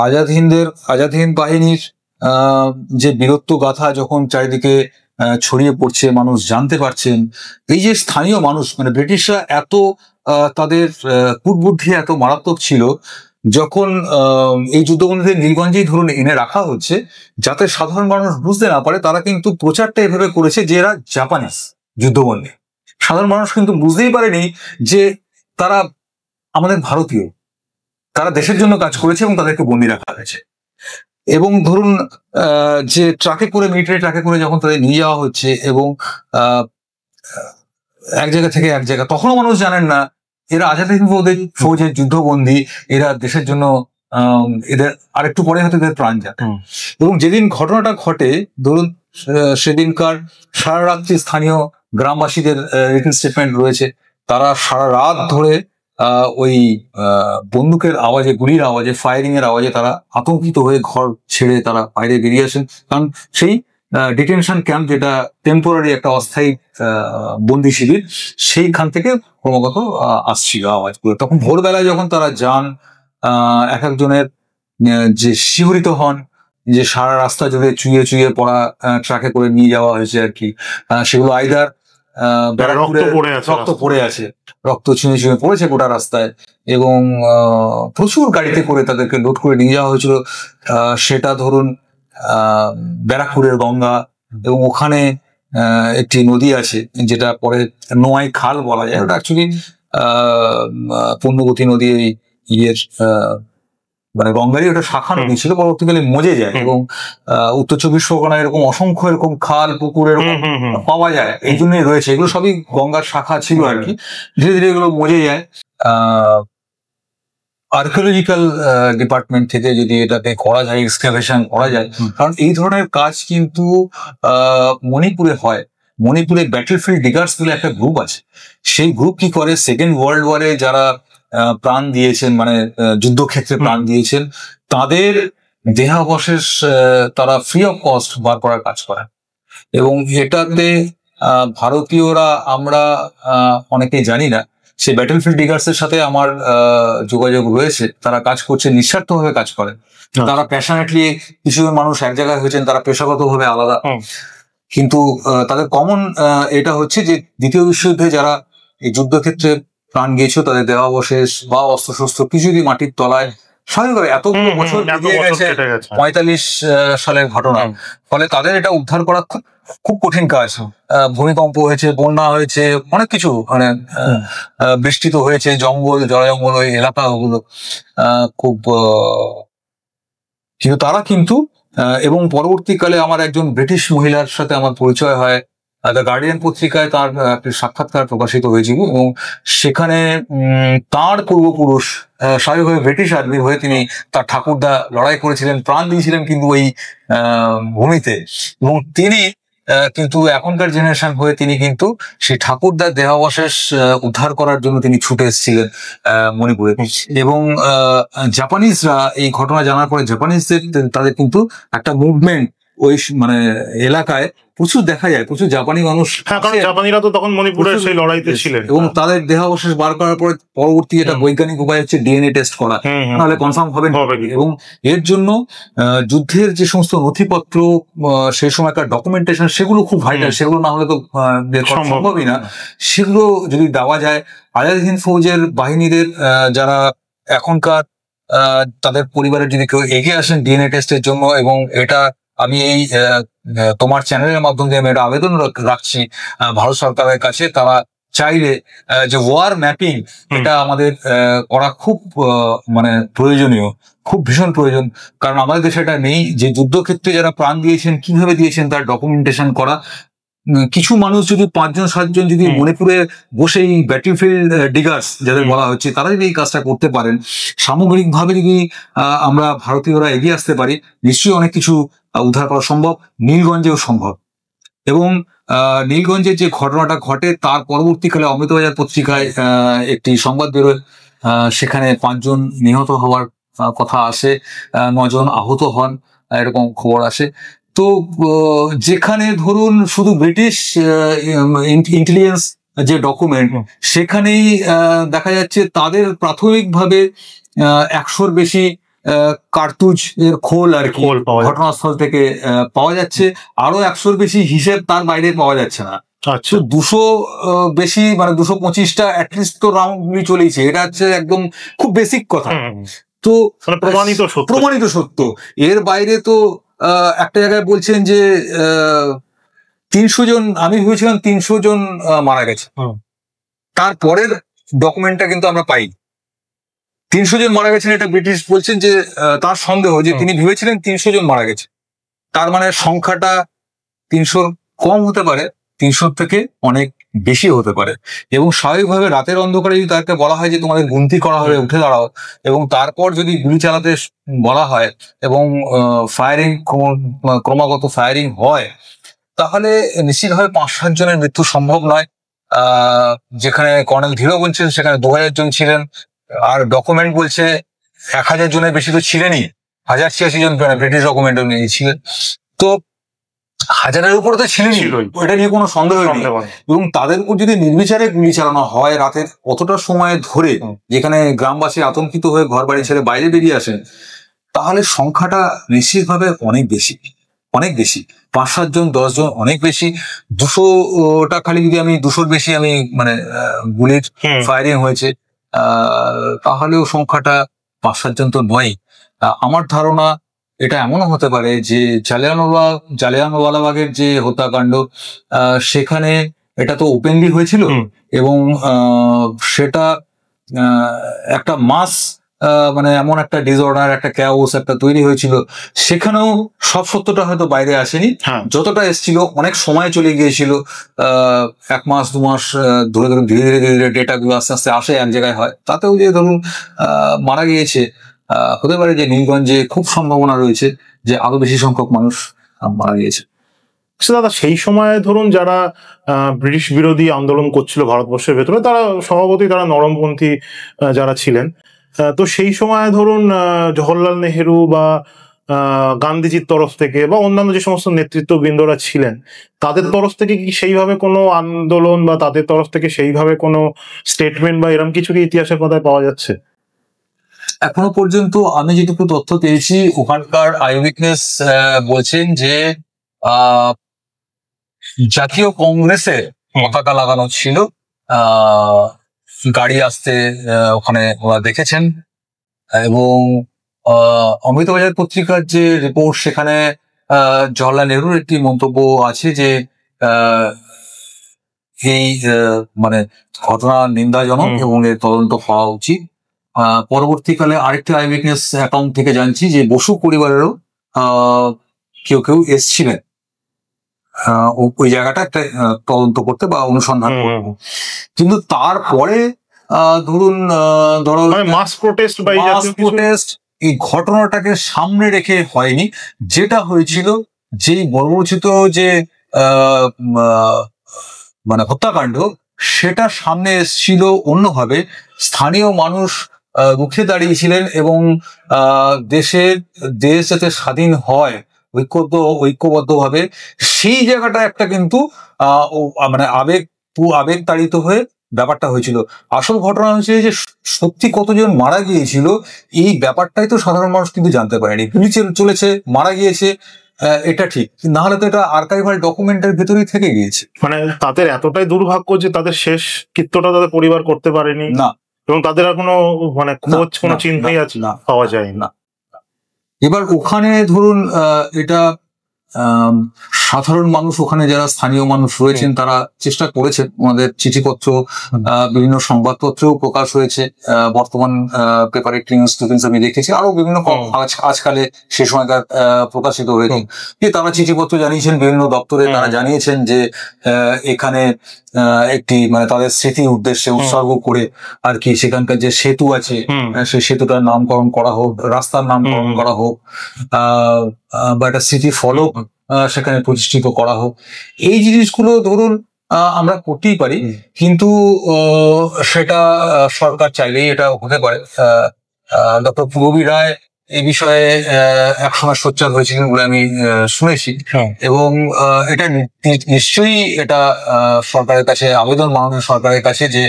আজাদ হিন্দ বাহিনীর যে বীরত্ব গাথা যখন চারিদিকে ছড়িয়ে পড়ছে, মানুষ জানতে পারছেন, এই যে স্থানীয় মানুষ, মানে ব্রিটিশরা এত তাদের কূটবুদ্ধি এত মারাত্মক ছিল, যখন এই যুদ্ধবন্দীদের নীলগঞ্জেই ধরুন এনে রাখা হচ্ছে যাতে সাধারণ মানুষ বুঝতে না পারে, তারা কিন্তু প্রচারটা এভাবে করেছে যে এরা জাপানিজ যুদ্ধবন্দী। সাধারণ মানুষ কিন্তু বুঝতেই পারেনি যে তারা আমাদের ভারতীয়, তারা দেশের জন্য কাজ করেছে এবং তাদেরকে বন্দী রাখা হয়েছে। এবং ধরুন যে ট্রাকে করে, মিলিটারি ট্রাকে করে যখন তাদের নিয়ে যাওয়া হচ্ছে এবং এক জায়গা থেকে এক জায়গা, তখনও মানুষ জানেন না এরা আজাদ হিন্দ ফৌজের যুদ্ধবন্দী, এরা দেশের জন্য, এদের আরেকটু পরে হয়তো এদের প্রাণ যাবে। এবং যেদিন ঘটনাটা ঘটে, ধরুন সেদিনকার সারা রাত্রি স্থানীয় গ্রামবাসীদের রিটেন স্টেটমেন্ট রয়েছে, তারা সারা রাত ধরে ওই বন্দুকের আওয়াজে, গুলির আওয়াজে, ফায়ারিং এর আওয়াজে তারা আতঙ্কিত হয়ে ঘর ছেড়ে তারা বাইরে বেরিয়ে আসেন। কারণ সেই ডিটেনশন ক্যাম্প, যেটা টেম্পোরারি একটা অস্থায়ী বন্দি শিবির, সেইখান থেকে ক্রমাগত আসছিল আওয়াজগুলো। তখন ভোরবেলায় যখন তারা যান, এক একজনের যে শিহরিত হন, যে সারা রাস্তা জুড়ে চুইয়ে চুইয়ে পড়া ট্রাকে করে নিয়ে যাওয়া হয়েছে আর কি, সেগুলো আইদার রক্ত পড়ে আছে, রক্ত ছুঁয়ে ছুঁয়ে পড়েছে গোটা রাস্তায়, এবং প্রচুর গাড়িতে করে তাদেরকে লোড করে নিয়ে যাওয়া হয়েছিল। সেটা ধরুন ব্যারাকপুরের গঙ্গা, এবং ওখানে একটি নদী আছে যেটা পরে নোয়াই খাল বলা যায়, ওটা অ্যাকচুয়ালি পূর্ণবতী নদী, ইয়ের মানে গঙ্গারই ওটা শাখা নদী ছিল, পরবর্তীকালে মজে যায়। এবং উত্তর চব্বিশ পরগনায় এরকম অসংখ্য এরকম খাল পুকুর এরকম পাওয়া যায়, এই জন্যই রয়েছে, এগুলো সবই গঙ্গার শাখা ছিল আর কি। ধীরে ধীরে এগুলো মজে যায়। আর্কিওলজিক্যাল ডিপার্টমেন্ট থেকে যদি এটাকে করা যায়, এক্সকাভেশন করা যায়, কারণ এই ধরনের কাজ কিন্তু মণিপুরে হয়। মণিপুরে ব্যাটলফিল্ড ডিগার্স বলে একটা গ্রুপ আছে, সেই গ্রুপ কি করে, সেকেন্ড ওয়ার্ল্ড ওয়ারে যারা প্রাণ দিয়েছেন, মানে যুদ্ধক্ষেত্রে প্রাণ দিয়েছেন, তাদের দেহাবশেষ তারা ফ্রি অফ কস্ট বার করার কাজ করে। এবং এটাতে ভারতীয়রা আমরা অনেকেই জানি না, সেই ব্যাটলফিল্ড ডিগার্স এর সাথে আমার যোগাযোগ রয়েছে, তারা কাজ করছে, নিঃস্বার্থভাবে কাজ করে, তারা প্যাশনেটলি, কিছু মানুষ এক জায়গায় হয়েছেন, তারা পেশাগতভাবে আলাদা, কিন্তু তাদের কমন এটা হচ্ছে যে দ্বিতীয় বিশ্বযুদ্ধে যারা এই যুদ্ধক্ষেত্রে প্রাণ গিয়েছিল, তাদের দেহাবশেষ বা অস্ত্রশস্ত্র কিছু যদি মাটির তলায়, স্বাভাবিকভাবে এতগুলো বছর পেরিয়ে গেছে, 45 সালের ঘটনা, ফলে তাদের এটা উদ্ধার করা খুব কঠিন কাজ। ভূমিকম্প হয়েছে, বন্যা হয়েছে, অনেক কিছু, মানে বৃষ্টি তো হয়েছে, জঙ্গল, জলজঙ্গল, ওই এলাকা ওগুলো খুব, কিন্তু তারা কিন্তু, এবং পরবর্তীকালে আমার একজন ব্রিটিশ মহিলার সাথে আমার পরিচয় হয়, দ্য গার্ডিয়ান পত্রিকায় তার একটি সাক্ষাৎকার প্রকাশিত হয়েছিল, এবং সেখানে তার পূর্বপুরুষ স্বাভাবিকভাবে ব্রিটিশ আর্মির হয়ে তিনি, তার ঠাকুরদা লড়াই করেছিলেন, প্রাণ দিয়েছিলেন কিন্তু ওই ভূমিতে, এবং তিনি কিন্তু এখনকার জেনারেশন হয়ে তিনি কিন্তু সেই ঠাকুরদার দেহাবশেষ উদ্ধার করার জন্য তিনি ছুটে এসেছিলেন মণিপুরে। এবং জাপানিজরা এই ঘটনা জানার পরে, জাপানিজদের তাদের কিন্তু একটা মুভমেন্ট ওই মানে এলাকায় প্রচুর দেখা যায়, প্রচুর জাপানি মানুষ, জাপানিরা তো তখন মণিপুরের সেই লড়াইতে ছিলেন, এবং তাদের দেহাবশেষ বার করার পরে পরবর্তী এটা বৈজ্ঞানিক উপায় হচ্ছে ডিএনএ টেস্ট করা, নাহলে কনফার্ম হবে। এবং এর জন্য যুদ্ধের যে সমস্ত নথিপত্র, সেই সময়কার ডকুমেন্টেশন, সেগুলো খুব ভাইটাল, সেগুলো না হলে তো বের করা সম্ভবই না। সেগুলো যদি দেওয়া যায়, আজাদ হিন্দ ফৌজের বাহিনীদের যারা এখনকার, তাদের পরিবারের যদি কেউ এগিয়ে আসেন ডিএনএ টেস্টের জন্য, এবং এটা আমি এই তোমার চ্যানেলের মাধ্যমে আমি একটা আবেদন রাখছি ভারত সরকারের কাছে, তারা চাইলে যে ওয়ার ম্যাপিং এটা আমাদের করা খুব মানে প্রয়োজনীয়, খুব ভীষণ প্রয়োজন। কারণ আমাদের দেশে এটা নেই যে যুদ্ধক্ষেত্রে যারা প্রাণ দিয়েছেন কিভাবে দিয়েছেন তার ডকুমেন্টেশন করা। কিছু মানুষ যদি 5-7 জন যদি মণিপুরে বসে এই ব্যাটলফিল্ড ডিগার্স যাদের বলা হচ্ছে, তারা যদি এই কাজটা করতে পারেন, সামগ্রিকভাবে যদি আমরা ভারতীয়রা এগিয়ে আসতে পারি, নিশ্চয়ই অনেক কিছু উদ্ধার করা সম্ভব। নীলগঞ্জেও সম্ভব। এবং নীলগঞ্জের যে ঘটনাটা ঘটে তার পরবর্তীকালে অমৃতবাজার পত্রিকায় একটি সংবাদ বেরোয়, সেখানে 5 জন নিহত হওয়ার কথা আসে, 9 জন আহত হন, এরকম খবর আসে। তো যেখানে ধরুন শুধু ব্রিটিশ ইন্টেলিজেন্স যে ডকুমেন্ট, সেখানেই দেখা যাচ্ছে তাদের প্রাথমিকভাবে 100-র বেশি কার্তুজ এর খোল আর কি ঘটনাস্থল থেকে পাওয়া যাচ্ছে। আরো 100-র বেশি হিসেব তার বাইরে পাওয়া যাচ্ছে না। 200 বেশি মানে 225টা অ্যাটলিস্ট তো রাউন্ড চলেছে। এটা হচ্ছে একদম খুব বেসিক কথা। তো প্রমাণিত সত্য। এর বাইরে তো একটা জায়গায় বলছেন যে 300 জন, আমি ভেবেছিলাম 300 জন মারা গেছে, তারপরের ডকুমেন্টটা কিন্তু আমরা পাই। 300 জন মারা গেছেন এটা ব্রিটিশ বলছেন যে তার সন্দেহ, যে তিনি ভেবেছিলেন 300 জন মারা গেছে। তার মানে সংখ্যাটা 300 কম হতে পারে, 300 থেকে অনেক বেশি হতে পারে। এবং স্বাভাবিকভাবে রাতের অন্ধকারে যদি তাদেরকে বলা হয় যে তোমাদের গুনতি করা হবে, উঠে দাঁড়াও, এবং তারপর যদি গুলি চালাতে বলা হয় এবং ফায়ারিং ক্রমাগত ফায়ারিং হয়, তাহলে নিশ্চিতভাবে 5-7 জনের মৃত্যু সম্ভব নয়। যেখানে কর্নেল ধীর বলছেন সেখানে 2000 জন ছিলেন, আর ডকুমেন্ট বলছে 1000 জনের বেশি তো ছিলেনই, 1086 জন ব্রিটিশ ডকুমেন্ট ছিলেন। তো 1000-এর উপরে তো ছিলেনই, এটা নিয়ে কোনো সন্দেহ নেই। এবং তাদের উপর যদি নির্বিচারে গুলি চালানো হয় রাতের অতটা সময় ধরে, যেখানে গ্রামবাসী আতঙ্কিত হয়ে ঘর বাড়ি ছেড়ে বাইরে বেরিয়ে আসেন, তাহলে সংখ্যাটা নিশ্চিতভাবে অনেক বেশি, অনেক বেশি। 5-7 জন, 10 জন অনেক বেশি। 200টা খালি যদি আমি 200-র বেশি আমি মানে গুলির ফায়ারিং হয়েছে, তাহলেও সংখ্যাটা 5-7 জন তো নয়। আমার ধারণা এটা এমনও হতে পারে যে জালিয়ানওয়ালাবাগের যে হত্যাকাণ্ড, সেখানে এটা তো ওপেনলি হয়েছিল এবং সেটা একটা মাস মানে এমন একটা ডিসঅর্ডার, একটা ক্যাওস একটা তৈরি হয়েছিল। সেখানেও সব সত্যটা হয়তো বাইরে আসেনি, যতটা এসেছিল অনেক সময় চলে গিয়েছিল। 1 মাস 2 মাস ধরে ধরে ধীরে ধীরে ডেটাগুলো আস্তে আস্তে আসে, এক জায়গায় হয়। তাতেও যে ধরুন মারা গিয়েছে, হতে পারে যে নীলগঞ্জে খুব সম্ভাবনা রয়েছে যে আরো বেশি সংখ্যক মানুষ মারা গিয়েছে। দাদা, সেই সময় ধরুন যারা ব্রিটিশ বিরোধী আন্দোলন করছিল ভারতবর্ষের ভেতরে, তারা স্বভাবতই তারা নরমপন্থী যারা ছিলেন, তো সেই সময় ধরুন জওহরলাল নেহেরু বা গান্ধীজির তরফ থেকে বা অন্যান্য যে সমস্ত নেতৃত্ববৃন্দরা ছিলেন, তাদের তরফ থেকে কি সেইভাবে কোনো আন্দোলন বা তাদের তরফ থেকে সেইভাবে কোনো স্টেটমেন্ট বা এরকম কিছু কি ইতিহাসের পাতায় পাওয়া যাচ্ছে? এখনো পর্যন্ত আমি যেটুকু তথ্য পেয়েছি, ওখানকার আইউইটনেস বলছেন যে জাতীয় কংগ্রেসে পতাকা লাগানো ছিল, গাড়ি আসতে ওখানে ওরা দেখেছেন। এবং অমৃতবাজার পত্রিকার যে রিপোর্ট, সেখানে জওহরলাল নেহরুর একটি মন্তব্য আছে যে এই মানে ঘটনা নিন্দাজনক এবং এর তদন্ত হওয়া উচিত। পরবর্তীকালে আরেকটি আইউইটনেস অ্যাকাউন্ট থেকে জানছি যে বসু পরিবারেরও কেউ কেউ এসছিলেন ওই জায়গাটা একটা তদন্ত করতে বা অনুসন্ধান করতে। কিন্তু তারপরে ধরুন ধরো মাস প্রোটেস্ট এই ঘটনাটাকে সামনে রেখে হয়নি। যেটা হয়েছিল, যেই বর্বরচিত যে মানে হত্যাকাণ্ড, সেটা সামনে এসেছিল অন্যভাবে। স্থানীয় মানুষ মুখে দাঁড়িয়েছিলেন এবং দেশ যাতে স্বাধীন হয় ঐক্যবদ্ধভাবে, সেই জায়গাটা একটা কিন্তু মানে আবেগ তাড়িত হয়ে ব্যাপারটা হয়েছিল। আসল ঘটনা হচ্ছে যে সত্যি কতজন মারা গিয়েছিল এই ব্যাপারটাই তো সাধারণ মানুষ কিন্তু জানতে পারেনি। গুলি চলেছে, মারা গিয়েছে, এটা ঠিক, না হলে তো এটা আর্কাইভাল ডকুমেন্টের ভেতরেই থেকে গিয়েছে। মানে তাদের এতটাই দুর্ভাগ্য যে তাদের শেষ কৃত্যটা তাদের পরিবার করতে পারেনি না, এবং তাদের আর কোনো মানে খোঁজ কোনো চিহ্নই আছে না, পাওয়া যায় না। এবার ওখানে ধরুন এটা সাধারণ মানুষ, ওখানে যারা স্থানীয় মানুষ রয়েছেন, তারা চেষ্টা করেছেন। আমাদের চিঠিপত্র, বিভিন্ন সংবাদপত্রেও প্রকাশ হয়েছে, বর্তমান পেপারে ক্লিনিংস আমি দেখেছি, আরো বিভিন্ন আজকালে সে সময়কার প্রকাশিত হয়েছে, যে তারা চিঠিপত্র জানিয়েছেন বিভিন্ন দপ্তরে। তারা জানিয়েছেন যে এখানে একটি মানে তাদের স্মৃতির উদ্দেশ্যে উৎসর্গ করে আর কি সেখানকার যে সেতু আছে সেই সেতুটার নামকরণ করা হোক, রাস্তার নামকরণ করা হোক, বা একটা স্মৃতি ফলক সেখানে প্রতিষ্ঠিত করা হোক। এই জিনিসগুলো ধরুন আমরা করতেই পারি, কিন্তু সেটা সরকার চাইলেই এটা হতে পারে। ডক্টর পূরবী রায় এই বিষয়ে একসময় সোচ্চার হয়েছিলেন বলে আমি শুনেছি, এবং এটা নিশ্চয়ই এটা সরকারের কাছে আবেদন, মাননীয় সরকারের কাছে, যে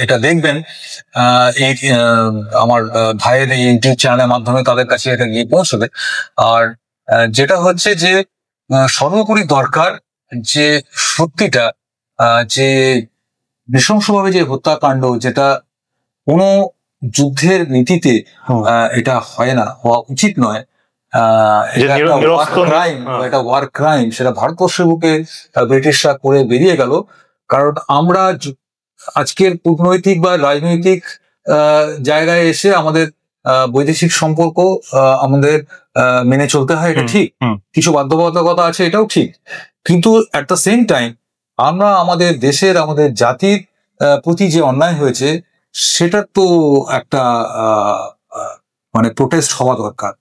এটা দেখবেন এই আমার ভাইয়ের এই ইউটিউব চ্যানেলের মাধ্যমে তাদের কাছে এটা গিয়ে পৌঁছবে। আর যেটা হচ্ছে যে সর্বোপরি দরকার যে সত্যিটা, যে নৃশংসভাবে যে হত্যাকাণ্ড, যেটা কোনো যুদ্ধের নীতিতে এটা হয় না, হওয়া উচিত নয়, এটা ওয়ার ক্রাইম, সেটা ভারতবর্ষের বুকে ব্রিটিশরা করে বেরিয়ে গেল। কারণ আমরা আজকের কূটনৈতিক বা রাজনৈতিক জায়গায় এসে আমাদের বৈদেশিক সম্পর্ক আমাদের মেনে চলতে হয়, এটা ঠিক, কিছু বাধ্যবাধকতা আছে, এটাও ঠিক, কিন্তু অ্যাট দ্য সেম টাইম আমরা আমাদের দেশের, আমাদের জাতির প্রতি যে অন্যায় হয়েছে সেটার তো একটা মানে প্রোটেস্ট হওয়া দরকার।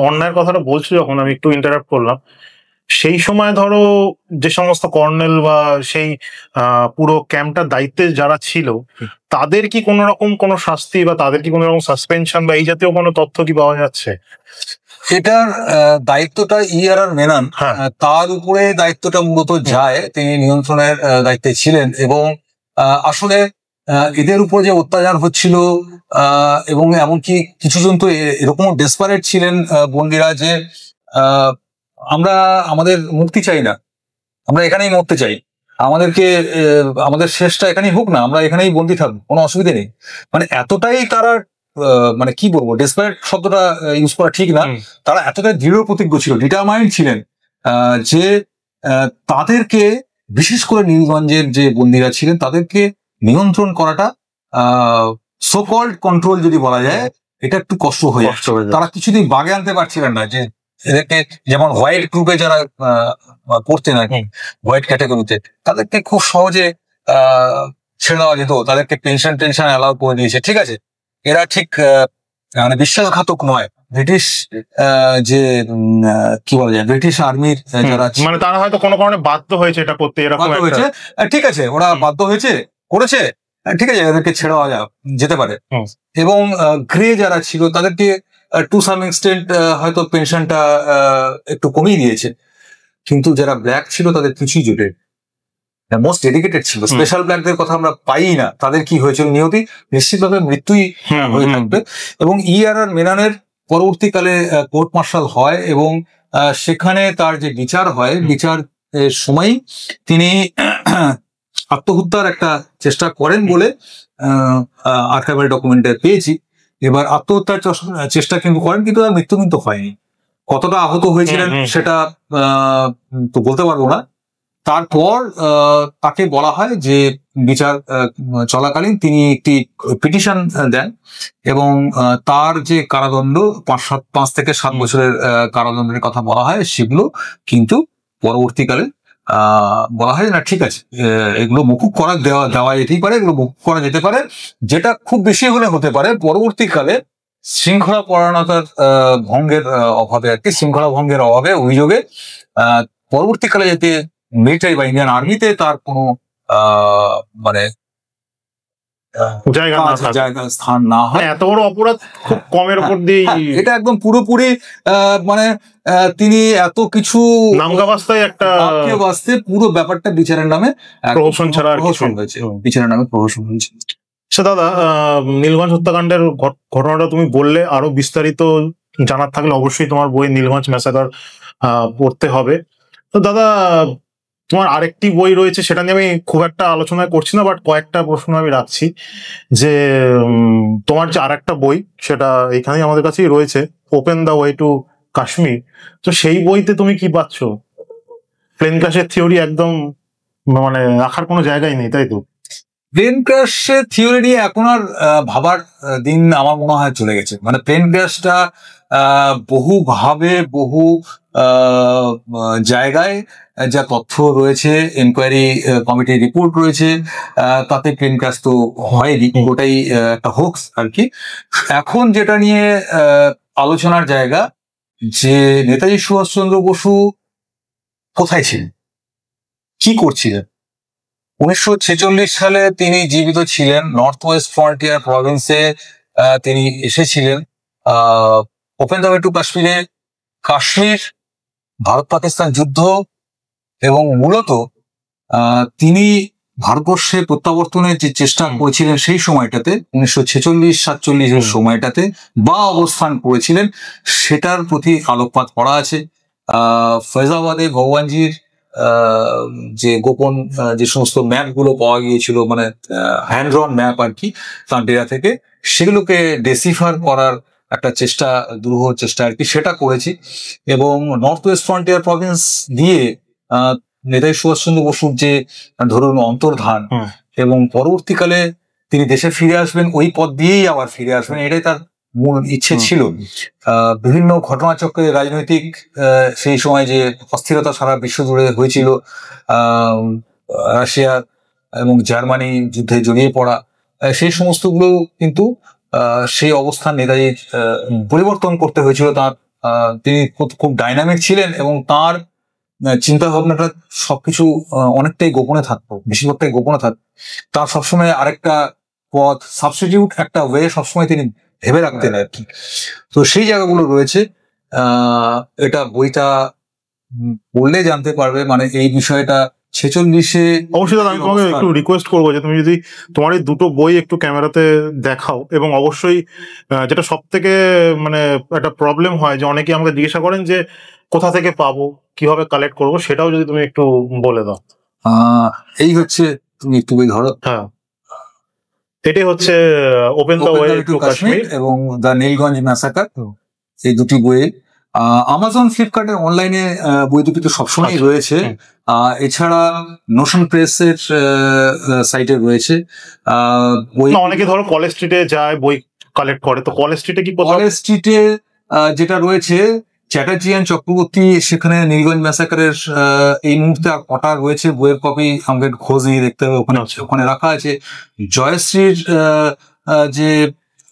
অন্যায়ের কথাটা বলছি যখন, আমি একটু ইন্টারাপ্ট করলাম, সেই সময় ধরো যে সমস্ত কর্নেল বা সেই পুরো ক্যাম্পটার দায়িত্বে যারা ছিল, তাদের কি কোনো রকম কোনো শাস্তি বা তাদের কি কোনো রকম সাসপেনশন বা এই জাতীয় কোনো তথ্য কি পাওয়া যাচ্ছে? এটার দায়িত্বটা ERR মেনন, তার উপরে দায়িত্বটা মূলত যায়, তিনি নিয়ন্ত্রণের দায়িত্বে ছিলেন। এবং আসলে এদের উপর যে অত্যাচার হচ্ছিল, এবং এমনকি কিছুজন তো এরকম ডেসপারেট ছিলেন বন্দীরা, যে আমরা আমাদের মুক্তি চাই না, আমরা এখানেই মরতে চাই, আমাদেরকে আমাদের শেষটা এখানেই হোক না, আমরা এখানেই বন্দী থাকবো, কোনো অসুবিধা নেই। মানে এতটাই তারা মানে কি বলবো, ডেসপারেট শব্দটা ইউজ করা ঠিক না, তারা এতটাই দৃঢ় প্রতিজ্ঞ ছিল, ডিটারমাইন্ড ছিলেন, যে তাদেরকে, বিশেষ করে নীলগঞ্জের যে বন্দীরা ছিলেন, তাদেরকে নিয়ন্ত্রণ করাটা, সো কল্ড কন্ট্রোল যদি বলা যায়, এটা একটু কষ্ট হয়ে যাচ্ছে। তারা কিছুদিন বাগে আনতে পারছিলেন না, যে এদেরকে যেমন হোয়াইট গ্রুপে যারা পড়তেন আর কি, হোয়াইট ক্যাটাগরিতে, তাদেরকে খুব সহজে ছেড়ে দেওয়া যেত, তাদেরকে পেনশন অ্যালাউ করে দিয়েছে, ঠিক আছে। এরা ঠিক মানে বিশ্বাসঘাতক নয়। ব্রিটিশ যে কি বলা যায়, ব্রিটিশ আর্মির যারা, মানে তারা হয়তো কোনো কারণে বাধ্য হয়েছে এটা করতে, এরকম হয়েছে, ঠিক আছে, ওরা বাধ্য হয়েছে, করেছে, ঠিক আছে, এদেরকে ছেড়ে দেওয়া যেতে পারে। এবং গ্রে যারা ছিল তাদেরকে টু সাম এক্সটেন্ট হয়তো পেনশনটা একটু কমিয়ে দিয়েছে, কিন্তু যারা ব্ল্যাক ছিল তাদের কিছুই জোটে, মোস্ট ডেডিকেটেড ছিল। স্পেশাল ব্ল্যাকদের কথা আমরা পাই না, তাদের কি হয়েছিল নিয়তি, নিশ্চিতভাবে মৃত্যুই হয়ে থাকবে। এবং ERR মেননের পরবর্তীকালে কোর্ট মার্শাল হয়, এবং সেখানে তার যে বিচার হয়, বিচার সময় তিনি আত্মহত্যার একটা চেষ্টা করেন বলে আর্কাইভাল ডকুমেন্টে পেয়েছি। এবার আত্মহত্যার চেষ্টা কিন্তু করেন, কিন্তু তার মৃত্যু কিন্তু হয়নি। কতটা আহত হয়েছিলেন সেটা তো বলতে পারবো না। তারপর তাকে বলা হয় যে বিচার চলাকালীন তিনি একটি পিটিশন দেন, এবং তার যে কারাদণ্ড 5 থেকে 7 বছরের কারাদণ্ডের কথা বলা হয়, সেগুলো কিন্তু পরবর্তীকালে বলা হয় না, ঠিক আছে, এগুলো মকুব করা দেওয়া যেতেই পারে, এগুলো মকুব করা যেতে পারে, যেটা খুব বেশি হলে হতে পারে পরবর্তীকালে শৃঙ্খলা পরায়ণতার ভঙ্গের অভাবে আর কি, শৃঙ্খলা ভঙ্গের অভাবে, অভিযোগে পরবর্তীকালে যাতে মিলিটারি বা ইন্ডিয়ান আর্মিতে তার কোনো মানে জায়গা স্থান না হয়। এত বড় অপরাধ খুব কমের উপর দিয়ে এটা একদম পুরোপুরি মানে তিনি এত কিছু নামগাবাস্তায় একটা বাস্তে পুরো ব্যাপারটা বিচারের নামে প্রহসন ছাড়া আর কিছু হয়েছে, বিচারের নামে প্রহসন হয়েছে। সে দাদা, নীলগঞ্জ হত্যাকাণ্ডের ঘটনাটা তুমি বললে, আরো বিস্তারিত জানার থাকলে অবশ্যই তোমার বই নীলগঞ্জ ম্যাসাকার পড়তে হবে। তো দাদা, তোমার আরেকটি বই রয়েছে, সেটা নিয়ে আমি খুব একটা আলোচনা করছি না, বাট কয়েকটা প্রশ্ন আমি রাখছি। যে তোমার যে আরেকটা বই, সেটা এখানেই আমাদের কাছেই রয়েছে, open the way to Kashmir, তো সেই বইতে তুমি কি পাচ্ছ? প্লেন ক্র্যাশের থিওরি একদম মানে রাখার কোনো জায়গায় নেই, তাই তো? প্লেন ক্র্যাশের থিওরি নিয়ে এখন আর ভাবার দিন আমার মনে হয় চলে গেছে। মানে প্লেন ক্র্যাশটা বহু ভাবে বহু জায়গায় যা তথ্য রয়েছে, এনকোয়ারি কমিটির রিপোর্ট রয়েছে, তাতে প্লেন ক্র্যাশ তো হয়নি, ওটাই একটা হোক্স আর কি। এখন যেটা নিয়ে আলোচনার জায়গা, যে নেতাজি সুভাষচন্দ্র বসু কোথায় ছিলেন, কি করছিলেন। 1946 সালে তিনি জীবিত ছিলেন, নর্থ ওয়েস্ট ফ্রন্টিয়ার প্রভিন্সে তিনি এসেছিলেন। ওপেন দ্য ওয়ে টু কাশ্মীরে কাশ্মীর ভারত পাকিস্তান যুদ্ধ, এবং মূলত তিনি ভারতবর্ষে প্রত্যাবর্তনের যে চেষ্টা করেছিলেন সেই সময়টাতে, 1946-47 সময়টাতে বা অবস্থান করেছিলেন, সেটার প্রতি আলোকপাত করা আছে। ফৈজাবাদে ভগবানজির যে গোপন যে সমস্ত ম্যাপ গুলো পাওয়া গিয়েছিল, মানে হ্যান্ড ড্রন ম্যাপ আর কি, তার ডেরা থেকে, সেগুলোকে ডেসিফার করার একটা চেষ্টা, দুরূহ চেষ্টা আর কি, সেটা করেছি। এবং নর্থ ওয়েস্ট ফ্রন্টিয়ার প্রভিন্স দিয়ে নেতাজি সুভাষচন্দ্র বসুর যে ধরুন অন্তর্ধান, এবং পরবর্তীকালে তিনি দেশে ফিরে আসবেন, ওই পথ দিয়েই আবার ফিরে আসবেন, এটাই তার মূল ইচ্ছে ছিল। বিভিন্ন ঘটনাচক্রে রাজনৈতিক সেই সময় যে অস্থিরতা সারা বিশ্ব জুড়ে হয়েছিল, রাশিয়া এবং জার্মানি যুদ্ধে জড়িয়ে পড়া, সেই সমস্তগুলো কিন্তু সেই অবস্থান নেতাজির পরিবর্তন করতে হয়েছিল তার। তিনি খুব ডাইনামিক ছিলেন, এবং তার চিন্তা ভাবনাটা সবকিছু অনেকটাই গোপনে থাকতো, বেশিরভাগটাই গোপনে থাকতো। তার সবসময় আরেকটা পথ, সাবস্টিটিউট একটা ওয়ে সবসময় তিনি ভেবে রাখতেন আর কি। তো সেই জায়গাগুলো রয়েছে, এটা বইটা পড়লে জানতে পারবে, মানে এই বিষয়টা 46-এ। অবশ্যই দাদা, আমি তোমাকে একটু রিকোয়েস্ট করবো যে তুমি যদি তোমার এই দুটো বই একটু ক্যামেরাতে দেখাও, এবং অবশ্যই যেটা সব থেকে মানে একটা প্রবলেম হয়, যে অনেকে আমাকে জিজ্ঞাসা করেন যে কোথা থেকে পাবো, কিভাবে কালেক্ট করবো, সেটাও যদি তুমি একটু বলে দাও। এই হচ্ছে, তুমি একটু বই ধরো। হ্যাঁ, এটাই হচ্ছে open the way to Kashmir এবং দ্য নীলগঞ্জ ম্যাসাকার, এই দুটি বই আমাজন ফ্লিপকার্টের অনলাইনে বই দুটি তো সবসময় রয়েছে। এছাড়া নোশন প্রেসের সাইটে রয়েছে বই। অনেকে ধরো কলেজ স্ট্রিটে যায় বই কালেক্ট করে, তো কলেজ স্ট্রিটে কি? কলেজ স্ট্রিটে যেটা রয়েছে চ্যাটার্জি অ্যান্ড চক্রবর্তী, সেখানে নীলগঞ্জ ম্যাসাকারের এই মুহূর্তে আর কটা রয়েছে বইয়ের কপি আমাকে খোঁজ নিয়ে দেখতে হবে, ওখানে রাখা আছে। জয়শ্রীর যে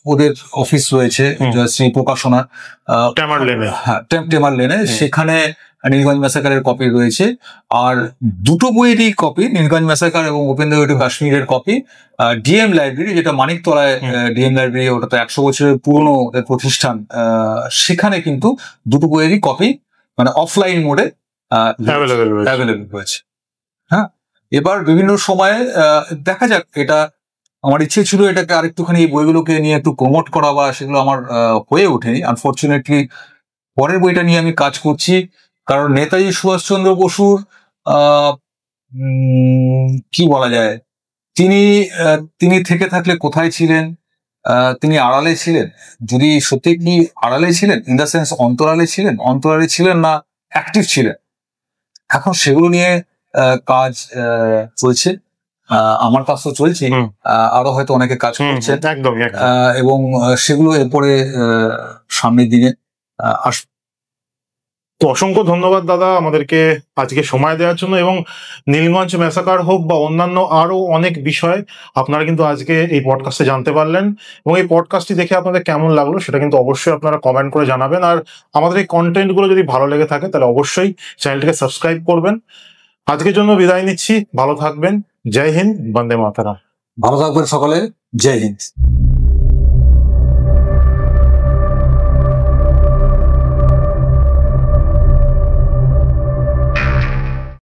ওদের অফিস রয়েছে, জয়শ্রী প্রকাশনা, টেমার লেনে, সেখানে নীলগঞ্জ ম্যাসাকারের কপি রয়েছে। আর দুটো বইয়েরই কপি, নীলগঞ্জ ম্যাসাকার এবং ওপেন দ্য ওয়ে টু কাশ্মীরের কপি, ডিএম লাইব্রেরি, যেটা মানিকতলায় ডিএম লাইব্রেরি, ওটা তো 100 বছরের পুরনো প্রতিষ্ঠান, সেখানে কিন্তু দুটো বইয়েরই কপি মানে অফলাইন মোডে অ্যাভেলেবল রয়েছে। হ্যাঁ, এবার বিভিন্ন সময়ে দেখা যাক, এটা আমার ইচ্ছে ছিল এটাকে আরেকটুখানি এই বইগুলোকে নিয়ে একটু প্রমোট করা, বা সেগুলো আমার হয়ে ওঠেনি। আনফর্চুনেটলি পরের বইটা নিয়ে আমি কাজ করছি, কারণ নেতাজি সুভাষচন্দ্র বসুর কি বলা যায়, তিনি থেকে থাকলে কোথায় ছিলেন, তিনি আড়ালে ছিলেন, যদি সত্যি কি আড়ালে ছিলেন, ইন দ্য সেন্স অন্তরালে ছিলেন না অ্যাক্টিভ ছিলেন, এখন সেগুলো নিয়ে কাজ চলছে। আমার কাজ তো চলছে, আরো হয়তো অনেকে কাজ করছে, এবং সেগুলো এরপরে সামনের দিনে আসবে। তো অসংখ্য ধন্যবাদ দাদা আমাদেরকে আজকে সময় দেওয়ার জন্য, এবং নীলগঞ্জ ম্যাসাকার হোক বা অন্যান্য আরো অনেক বিষয় আপনারা কিন্তু আজকে এই পডকাস্টে জানতে পারলেন। এবং এই পডকাস্টটি দেখে আপনাদের কেমন লাগলো সেটা কিন্তু অবশ্যই আপনারা কমেন্ট করে জানাবেন। আর আমাদের এই কন্টেন্ট গুলো যদি ভালো লেগে থাকে তাহলে অবশ্যই চ্যানেলটিকে সাবস্ক্রাইব করবেন। আজকের জন্য বিদায় নিচ্ছি, ভালো থাকবেন, জয় হিন্দ, বন্দে মাতরম। ভালো থাকবেন সকলে, জয় হিন্দ।